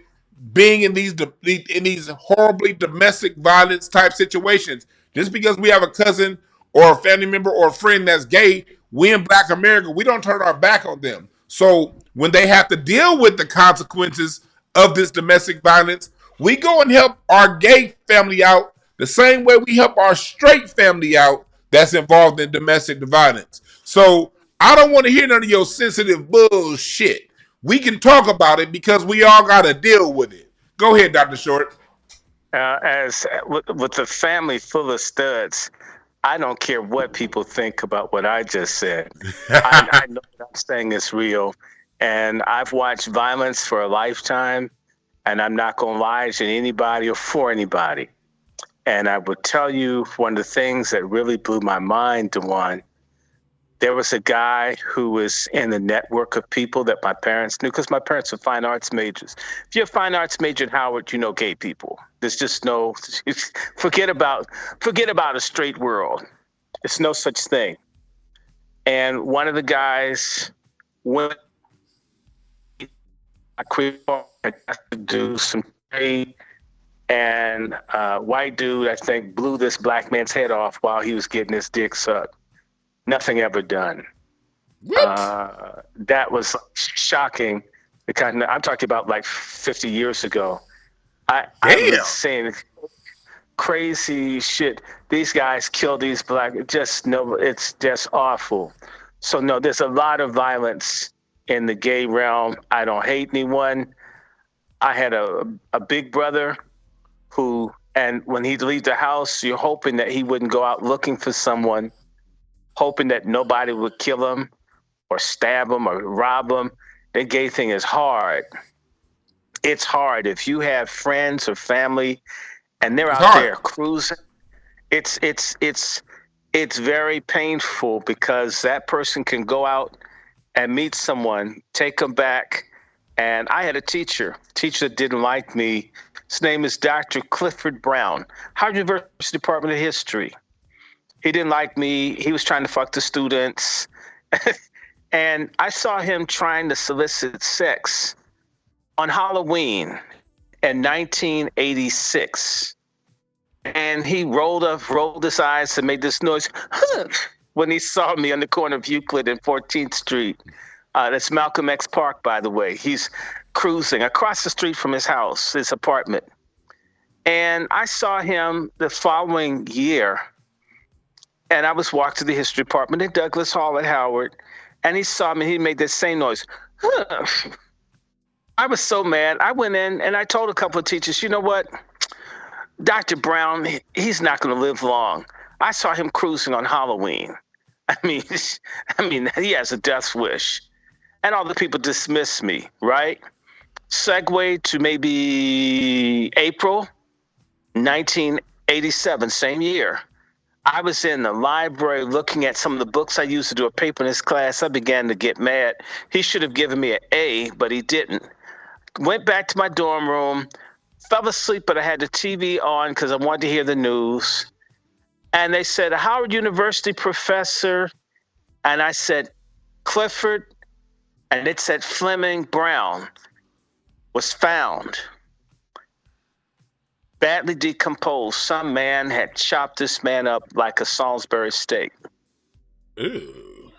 being in these horribly domestic violence type situations. Just because we have a cousin or a family member or a friend that's gay, we in Black America, we don't turn our back on them. So when they have to deal with the consequences of this domestic violence, we go and help our gay family out the same way we help our straight family out that's involved in domestic violence. So I don't want to hear none of your sensitive bullshit. We can talk about it because we all got to deal with it. Go ahead, Dr. Short. As with a family full of studs, I don't care what people think about what I just said. I know what I'm saying is real, and I've watched violence for a lifetime, and I'm not going to lie to anybody or for anybody. And I would tell you one of the things that really blew my mind, Dewan, there was a guy who was in the network of people that my parents knew, because my parents are fine arts majors. If you're a fine arts major at Howard, you know gay people. There's just no, forget about a straight world. There's no such thing. And one of the guys went to do some trade, and white dude, I think, blew this black man's head off while he was getting his dick sucked. Nothing ever done. That was shocking. Because I'm talking about like 50 years ago. I was saying crazy shit. These guys kill these black. It's just awful. So no, there's a lot of violence in the gay realm. I don't hate anyone. I had a big brother who, and when he'd leave the house, you're hoping that he wouldn't go out looking for someone, hoping that nobody would kill him or stab him or rob him. The gay thing is hard. It's hard. If you have friends or family and they're out there cruising, it's very painful, because that person can go out and meet someone, take them back. And I had a teacher that didn't like me. His name is Dr. Clifford Brown, Howard University Department of History. He didn't like me. He was trying to fuck the students. And I saw him trying to solicit sex on Halloween in 1986. And he rolled his eyes and made this noise when he saw me on the corner of Euclid and 14th Street. That's Malcolm X Park, by the way. He's cruising across the street from his house, his apartment. And I saw him the following year. And I was walked to the history department at Douglas Hall at Howard, and he saw me. He made that same noise. I was so mad. I went in and I told a couple of teachers, you know what? Dr. Brown, he's not going to live long. I saw him cruising on Halloween. I mean, he has a death wish. And all the people dismissed me, right? Segue to maybe April 1987, same year. I was in the library looking at some of the books I used to do a paper in this class. I began to get mad. He should have given me an A, but he didn't. Went back to my dorm room, fell asleep, but I had the TV on because I wanted to hear the news. And they said, a Howard University professor. And I said, Clifford. And it said Fleming Brown was found badly decomposed. Some man had chopped this man up like a Salisbury steak. Ew.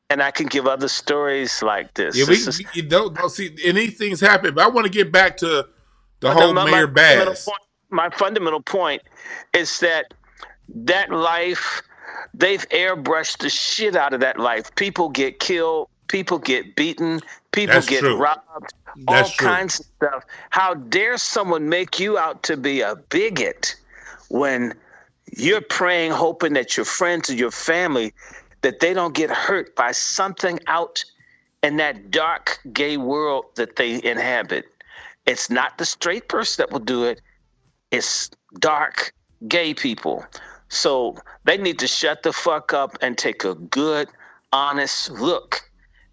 And I can give other stories like this. Yeah, you don't see any things happen, but I want to get back to the whole Mayor Bass. My fundamental point is that life they've airbrushed the shit out of that life. People get killed, people get beaten, people That's get true. robbed, That's all true. kinds of stuff. How dare someone make you out to be a bigot when you're praying, hoping that your friends or your family, that they don't get hurt by something out in that dark gay world that they inhabit. It's not the straight person that will do it. It's dark gay people. So they need to shut the fuck up and take a good, honest look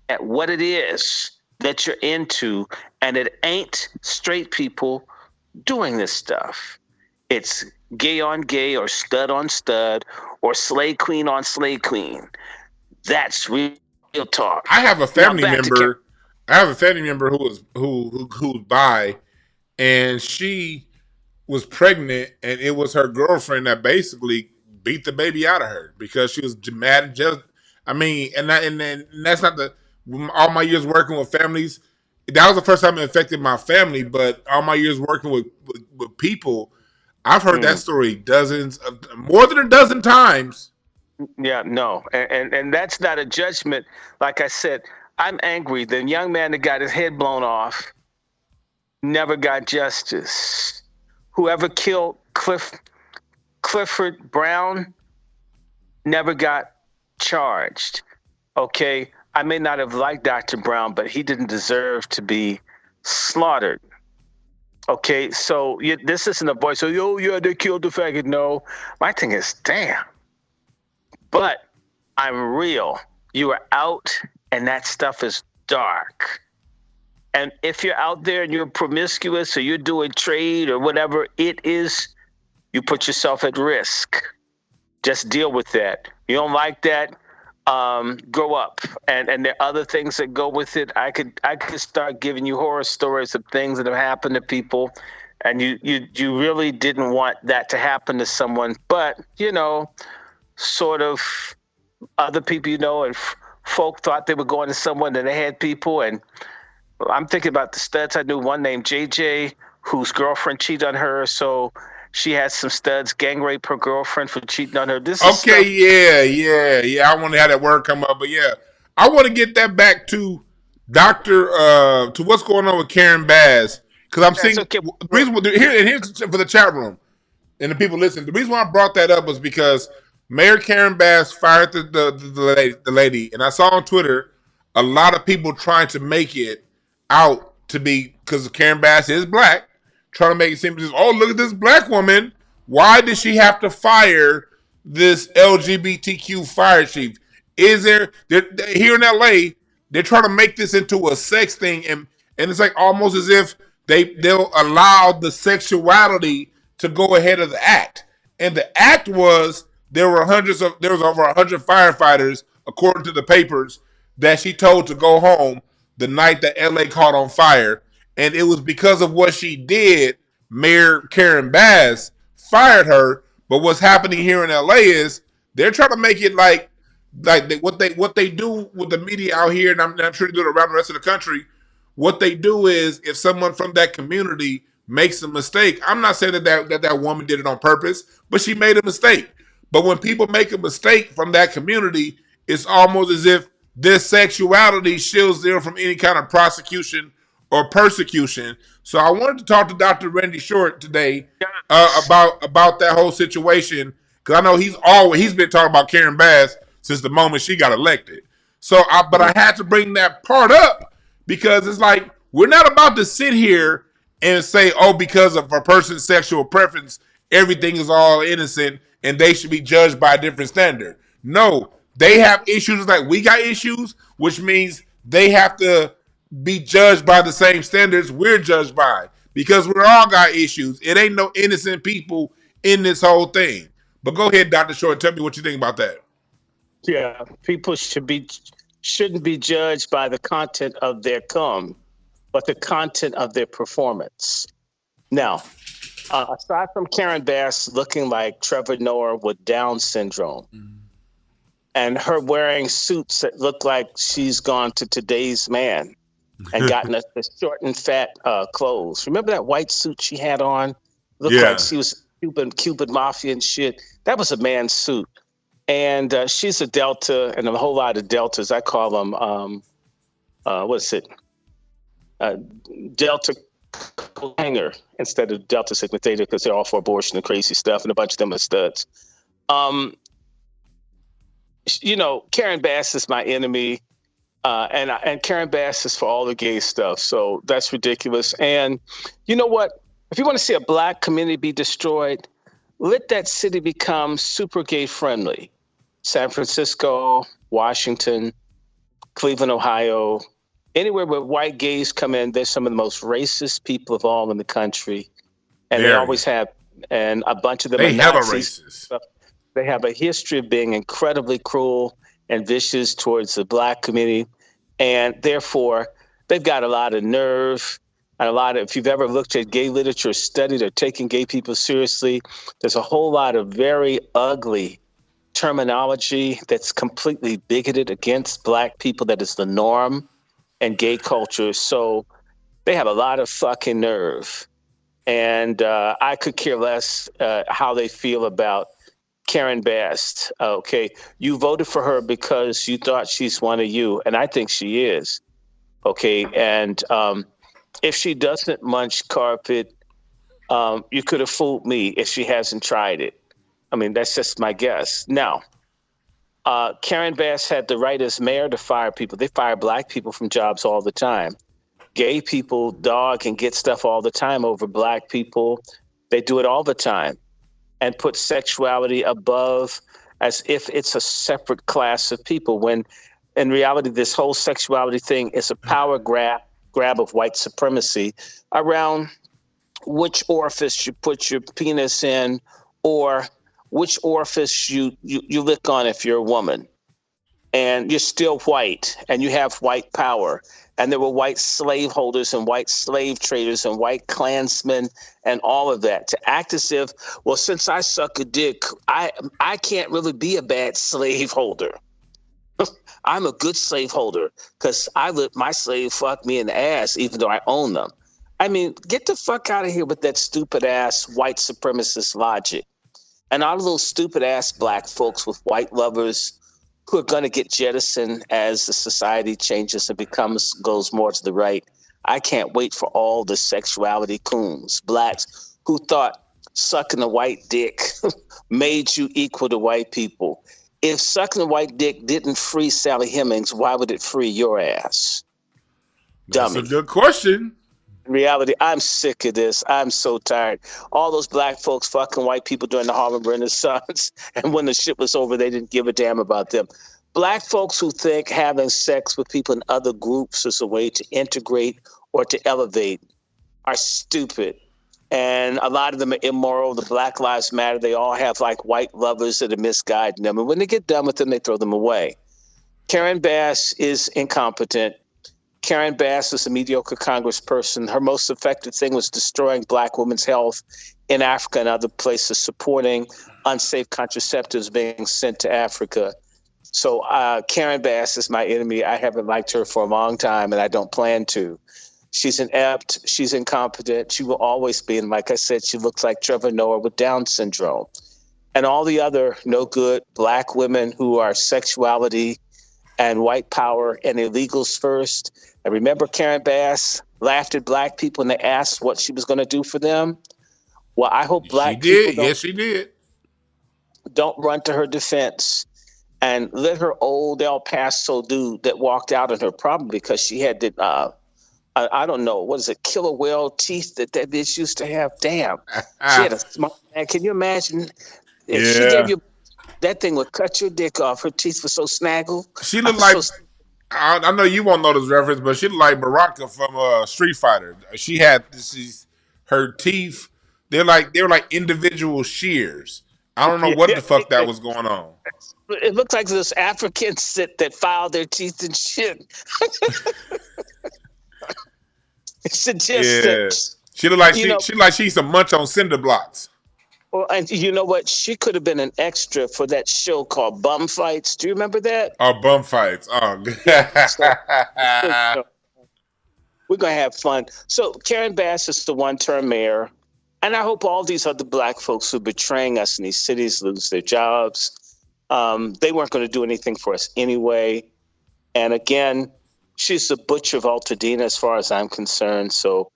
at what it is that you're into. And it ain't straight people doing this stuff. It's gay on gay or stud on stud or slay queen on slay queen. That's real talk. I have a Now family back to member. I have a family member who's bi, and she was pregnant, and it was her girlfriend that basically beat the baby out of her because she was mad and just. I mean, and that's not the all my years working with families. That was the first time it affected my family, but all my years working with people, I've heard that story more than a dozen times. Yeah, no, and that's not a judgment. Like I said, I'm angry. The young man that got his head blown off never got justice. Whoever killed Clifford Brown never got charged. Okay, I may not have liked Dr. Brown, but he didn't deserve to be slaughtered. Okay, so this isn't a voice. So, yeah, they killed the faggot. No, my thing is, damn. But I'm real. You are out, and that stuff is dark. And if you're out there and you're promiscuous or you're doing trade or whatever it is, you put yourself at risk. Just deal with that. You don't like that, grow up. And there are other things that go with it. I could start giving you horror stories of things that have happened to people, and you really didn't want that to happen to someone, but sort of other people, and folk thought they were going to someone and they had people. And I'm thinking about the studs. I knew one named JJ whose girlfriend cheated on her. So she had some studs gang rape her girlfriend for cheating on her. This is Okay, stuff. yeah. I want to have that word come up, but yeah, I want to get that back to to what's going on with Karen Bass, because I'm seeing Okay. the reason here's for the chat room and the people listening. The reason why I brought that up was because Mayor Karen Bass fired the lady, and I saw on Twitter a lot of people trying to make it out to be, because Karen Bass is black, trying to make it seem as, oh, look at this black woman. Why did she have to fire this LGBTQ fire chief? Is there here in LA? They're trying to make this into a sex thing, and it's like almost as if they'll allow the sexuality to go ahead of the act. And the act was there was over 100 firefighters, according to the papers, that she told to go home the night that LA caught on fire. And it was because of what she did, Mayor Karen Bass fired her. But what's happening here in LA is they're trying to make it like what they do with the media out here, and I'm sure they do it around the rest of the country. What they do is, if someone from that community makes a mistake, I'm not saying that woman did it on purpose, but she made a mistake. But when people make a mistake from that community, it's almost as if their sexuality shields them from any kind of prosecution or persecution. So I wanted to talk to Dr. Randy Short today about that whole situation, because I know he's been talking about Karen Bass since the moment she got elected. But I had to bring that part up because it's like, we're not about to sit here and say, oh, because of a person's sexual preference, everything is all innocent and they should be judged by a different standard. No, they have issues like we got issues, which means they have to be judged by the same standards we're judged by, because we all got issues. It ain't no innocent people in this whole thing. But go ahead, Dr. Short, tell me what you think about that. Yeah, people shouldn't be judged by the content of their cum, but the content of their performance. Now, aside from Karen Bass looking like Trevor Noah with Down syndrome, and her wearing suits that look like she's gone to Today's Man and gotten the short and fat clothes. Remember that white suit she had on? Looked like she was Cuban mafia and shit. That was a man's suit. and she's a Delta, and a whole lot of Deltas. I call them what's it? Delta hanger instead of Delta Sigma Theta because they're all for abortion and crazy stuff, and a bunch of them are studs. Karen Bass is my enemy, and Karen Bass is for all the gay stuff. So that's ridiculous. And you know what? If you want to see a black community be destroyed, let that city become super gay friendly. San Francisco, Washington, Cleveland, Ohio, anywhere where white gays come in, they're some of the most racist people of all in the country. And they always have, and a bunch of them are Nazis. Racist. They have a history of being incredibly cruel and vicious towards the black community. And therefore, they've got a lot of nerve and if you've ever looked at gay literature, studied or taken gay people seriously, there's a whole lot of very ugly terminology that's completely bigoted against black people. That is the norm in gay culture. So they have a lot of fucking nerve. And I could care less how they feel about Karen Bass. Okay, you voted for her because you thought she's one of you, and I think she is. Okay, and if she doesn't munch carpet, you could have fooled me if she hasn't tried it. I mean, that's just my guess. Now, Karen Bass had the right as mayor to fire people. They fire black people from jobs all the time. Gay people dog and get stuff all the time over black people. They do it all the time and put sexuality above as if it's a separate class of people, when in reality, this whole sexuality thing is a power grab of white supremacy around which orifice you put your penis in, or which orifice you lick on if you're a woman. And you're still white, and you have white power. And there were white slaveholders and white slave traders and white Klansmen and all of that. To act as if, well, since I suck a dick, I can't really be a bad slaveholder. I'm a good slaveholder because I let my slave fuck me in the ass even though I own them. I mean, get the fuck out of here with that stupid ass white supremacist logic. And all of those stupid ass black folks with white lovers who are going to get jettisoned as the society changes and goes more to the right. I can't wait for all the sexuality coons, blacks who thought sucking a white dick made you equal to white people. If sucking a white dick didn't free Sally Hemings, why would it free your ass? Dummy. That's a good question. In reality, I'm sick of this. I'm so tired. All those black folks fucking white people during the Harlem Renaissance, and when the shit was over, they didn't give a damn about them. Black folks who think having sex with people in other groups is a way to integrate or to elevate are stupid. And a lot of them are immoral. The Black Lives Matter, they all have like white lovers that are misguiding them. And when they get done with them, they throw them away. Karen Bass is incompetent. Karen Bass was a mediocre congressperson. Her most effective thing was destroying black women's health in Africa and other places, supporting unsafe contraceptives being sent to Africa. So Karen Bass is my enemy. I haven't liked her for a long time, and I don't plan to. She's inept. She's incompetent. She will always be. And like I said, she looks like Trevor Noah with Down syndrome. And all the other no good black women who are sexuality and white power and illegals first. And remember, Karen Bass laughed at black people and they asked what she was going to do for them. Well, I hope black people she did. Don't run to her defense and let her old El Paso dude that walked out on her, probably because she had the, I don't know, what is it, killer whale teeth that bitch used to have? Damn. She had a smart man. Can you imagine if she gave you, that thing would cut your dick off. Her teeth were so snaggled. She looked like, I know you won't know this reference, but she looked like Baraka from Street Fighter. She had her teeth. They're like individual shears. I don't know what the fuck that was going on. It looks like those Africans that filed their teeth and shit. It's just she looked like she used to munch on cinder blocks. Well, and you know what? She could have been an extra for that show called Bum Fights. Do you remember that? Oh, Bum Fights. Oh, so, we're going to have fun. So Karen Bass is the one-term mayor. And I hope all these other black folks who are betraying us in these cities lose their jobs. They weren't going to do anything for us anyway. And again, she's the butcher of Altadena as far as I'm concerned. So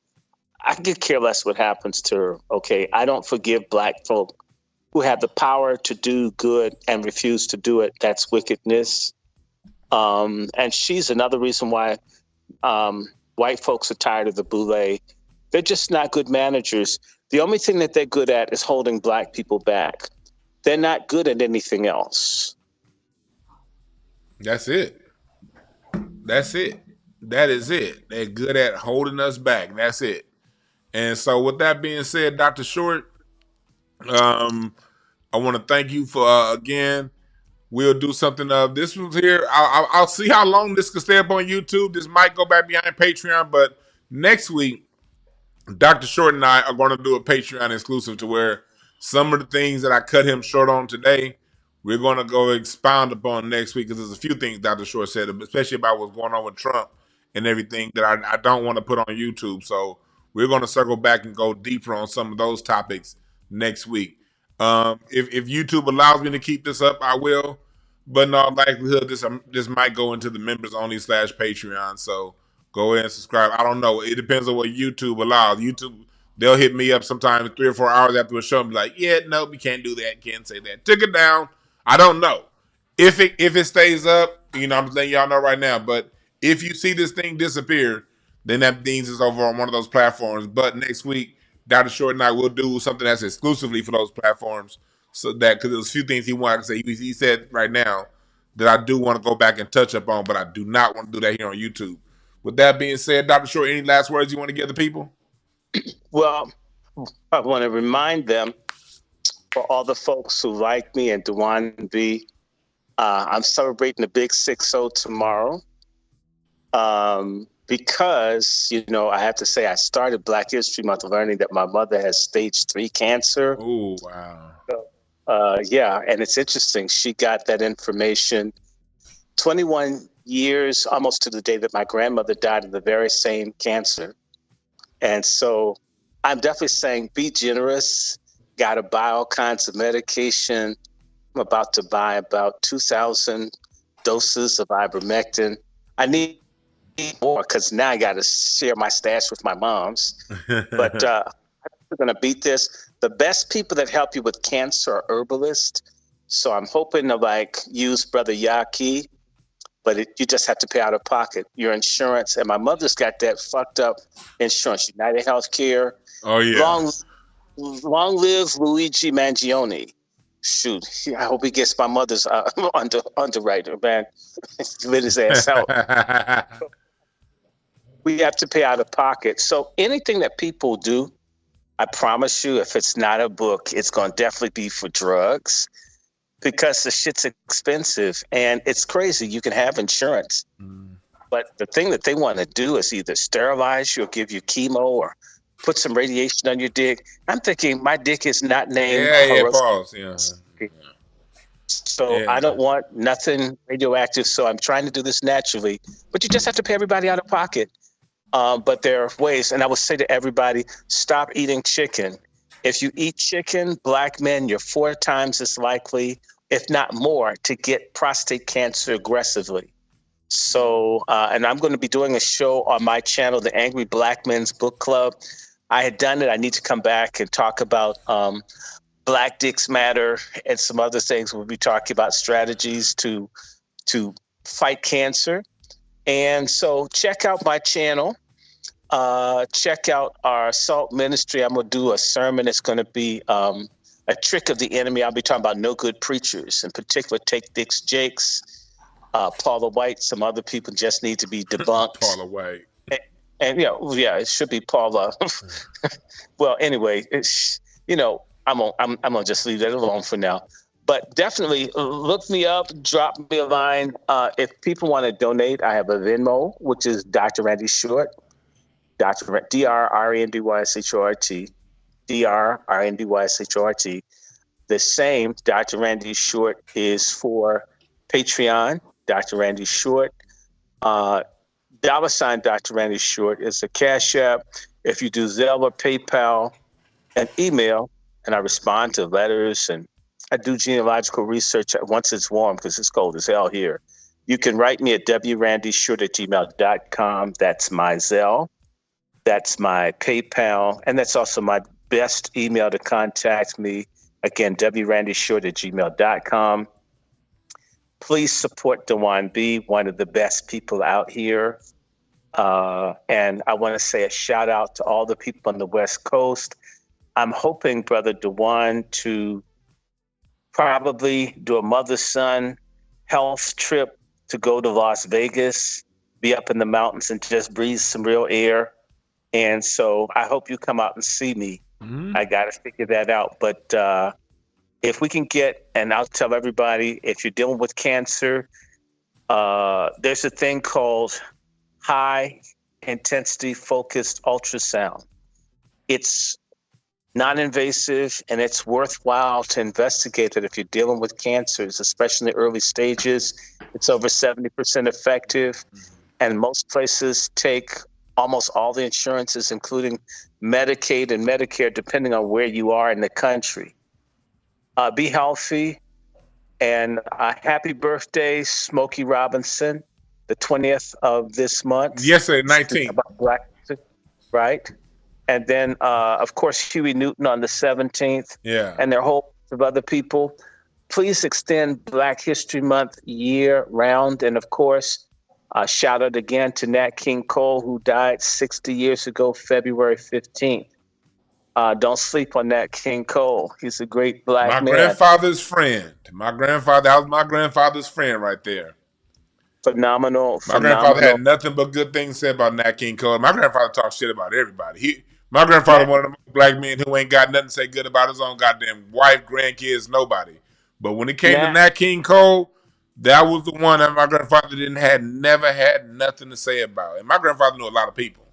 I could care less what happens to her. Okay, I don't forgive black folk who have the power to do good and refuse to do it. That's wickedness. And she's another reason why white folks are tired of the boule. They're just not good managers. The only thing that they're good at is holding black people back. They're not good at anything else. That's it. That's it. That is it. They're good at holding us back. That's it. And so, with that being said, Dr. Short, I want to thank you for again. We'll do something. This was here. I'll see how long this can stay up on YouTube. This might go back behind Patreon, but next week, Dr. Short and I are going to do a Patreon exclusive to where some of the things that I cut him short on today, we're going to go expound upon next week because there's a few things Dr. Short said, especially about what's going on with Trump and everything that I don't want to put on YouTube. So we're going to circle back and go deeper on some of those topics next week. If YouTube allows me to keep this up, I will. But in all likelihood, this might go into the members only / Patreon. So go ahead and subscribe. I don't know. It depends on what YouTube allows. YouTube, they'll hit me up sometimes 3 or 4 hours after a show and be like, yeah, no, we can't do that. Can't say that. Took it down. I don't know. If it stays up, I'm just letting y'all know right now. But if you see this thing disappear, then that means it's over on one of those platforms. But next week, Dr. Short and I will do something that's exclusively for those platforms. So that, because there's a few things he wanted to say. He said right now that I do want to go back and touch up on, but I do not want to do that here on YouTube. With that being said, Dr. Short, any last words you want to give the people? Well, I want to remind them, for all the folks who like me and Dewan B, I'm celebrating the big 6-0 tomorrow. Because, I have to say, I started Black History Month learning that my mother has stage 3 cancer. Oh, wow. Yeah, and it's interesting. She got that information 21 years, almost to the day that my grandmother died of the very same cancer. And so I'm definitely saying be generous. Got to buy all kinds of medication. I'm about to buy about 2,000 doses of ivermectin. I need more because now I got to share my stash with my mom's. But we're going to beat this. The best people that help you with cancer are herbalists. So I'm hoping to use Brother Yaki, but you just have to pay out of pocket. Your insurance, and my mother's got that fucked up insurance, United Healthcare. Oh, yeah. Long live Luigi Mangione. Shoot, I hope he gets my mother's underwriter, man. Let his ass out. We have to pay out of pocket. So anything that people do, I promise you, if it's not a book, it's going to definitely be for drugs because the shit's expensive. And it's crazy. You can have insurance. But the thing that they want to do is either sterilize you or give you chemo or put some radiation on your dick. I'm thinking my dick is not named. Pause. Yeah. So I don't want nothing radioactive. So I'm trying to do this naturally. But you just have to pay everybody out of pocket. But there are ways, and I would say to everybody, stop eating chicken. If you eat chicken, Black men, you're 4 times as likely, if not more, to get prostate cancer aggressively. So, and I'm going to be doing a show on my channel, the Angry Black Men's Book Club. I had done it. I need to come back and talk about Black Dicks Matter and some other things. We'll be talking about strategies to fight cancer. And so check out my channel. Check out our Salt Ministry. I'm going to do a sermon. It's going to be a trick of the enemy. I'll be talking about no good preachers, in particular, Take Dicks Jakes, Paula White. Some other people just need to be debunked. Paula White. And it should be Paula. Well, anyway, I'm gonna just leave that alone for now. But definitely look me up, drop me a line. If people want to donate, I have a Venmo, which is Dr. Randy Short, DrRandyShort, DrRandyShort. The same Dr. Randy Short is for Patreon, Dr. Randy Short. $, Dr. Randy Short is a Cash App. If you do Zelle or PayPal, and email, and I respond to letters, and I do genealogical research once it's warm because it's cold as hell here. You can write me at wrandyshort@gmail.com. That's my Zelle. That's my PayPal. And that's also my best email to contact me. Again, wrandyshort@gmail.com. Please support Dewan B, one of the best people out here. And I want to say a shout out to all the people on the West Coast. I'm hoping, Brother Dewan, to probably do a mother-son health trip to go to Las Vegas, be up in the mountains and just breathe some real air. And so I hope you come out and see me. Mm-hmm. I got to figure that out. But if we can get, and I'll tell everybody, if you're dealing with cancer, there's a thing called high intensity focused ultrasound. It's non-invasive and it's worthwhile to investigate it if you're dealing with cancers, especially in the early stages. It's over 70% effective, and most places take almost all the insurances, including Medicaid and Medicare, depending on where you are in the country. Be healthy, and happy birthday, Smokey Robinson, the 20th of this month. Yesterday, 19th. About Black, right? And then, of course, Huey Newton on the 17th. Yeah. And there are a whole bunch of other people. Please extend Black History Month year round. And, of course, shout out again to Nat King Cole, who died 60 years ago, February 15th. Don't sleep on Nat King Cole. He's a great Black man. My grandfather's friend. That was my grandfather's friend right there. Phenomenal. My grandfather had nothing but good things said about Nat King Cole. My grandfather talked shit about everybody. My grandfather one of the Black men who ain't got nothing to say good about his own goddamn wife, grandkids, nobody. But when it came to Nat King Cole, that was the one that my grandfather never had nothing to say about. And my grandfather knew a lot of people.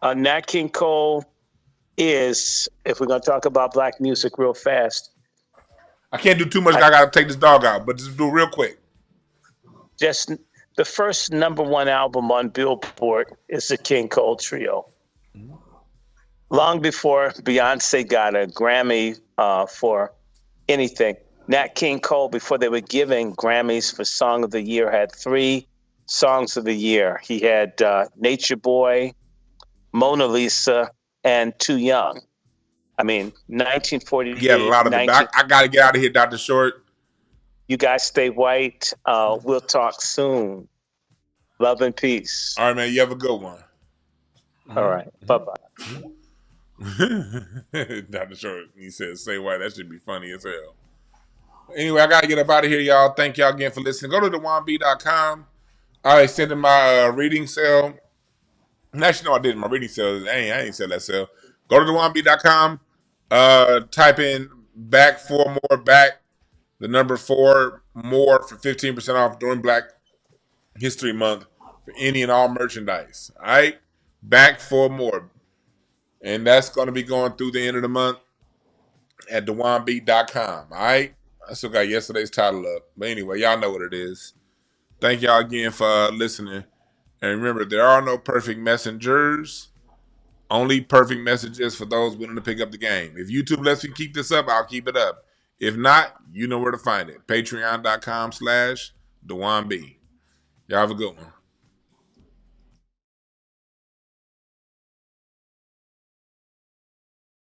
Nat King Cole is, if we're going to talk about Black music real fast. I can't do too much. I got to take this dog out, but just do it real quick. Just the first #1 album on Billboard is the King Cole Trio. Mm-hmm. Long before Beyonce got a Grammy for anything, Nat King Cole, before they were giving Grammys for Song of the Year, had 3 Songs of the Year. He had Nature Boy, Mona Lisa, and Too Young. I mean, 1948. Yeah, a lot of it. I got to get out of here, Dr. Short. You guys stay white. We'll talk soon. Love and peace. All right, man. You have a good one. All right. Bye-bye. Dr. Short, he said, stay white. That should be funny as hell. Anyway, I got to get up out of here, y'all. Thank y'all again for listening. Go to thewanb.com. I extended my reading sale. Actually, no, I didn't. My reading sale. I ain't sell that sale. Go to thewanb.com. Type in back 4 more back. The number 4 more for 15% off during Black History Month for any and all merchandise. All right? Back 4 more. And that's going to be going through the end of the month at thewanb.com. All right? I still got yesterday's title up. But anyway, y'all know what it is. Thank y'all again for listening. And remember, there are no perfect messengers. Only perfect messages for those willing to pick up the game. If YouTube lets me keep this up, I'll keep it up. If not, you know where to find it. Patreon.com/DewanB. Y'all have a good one.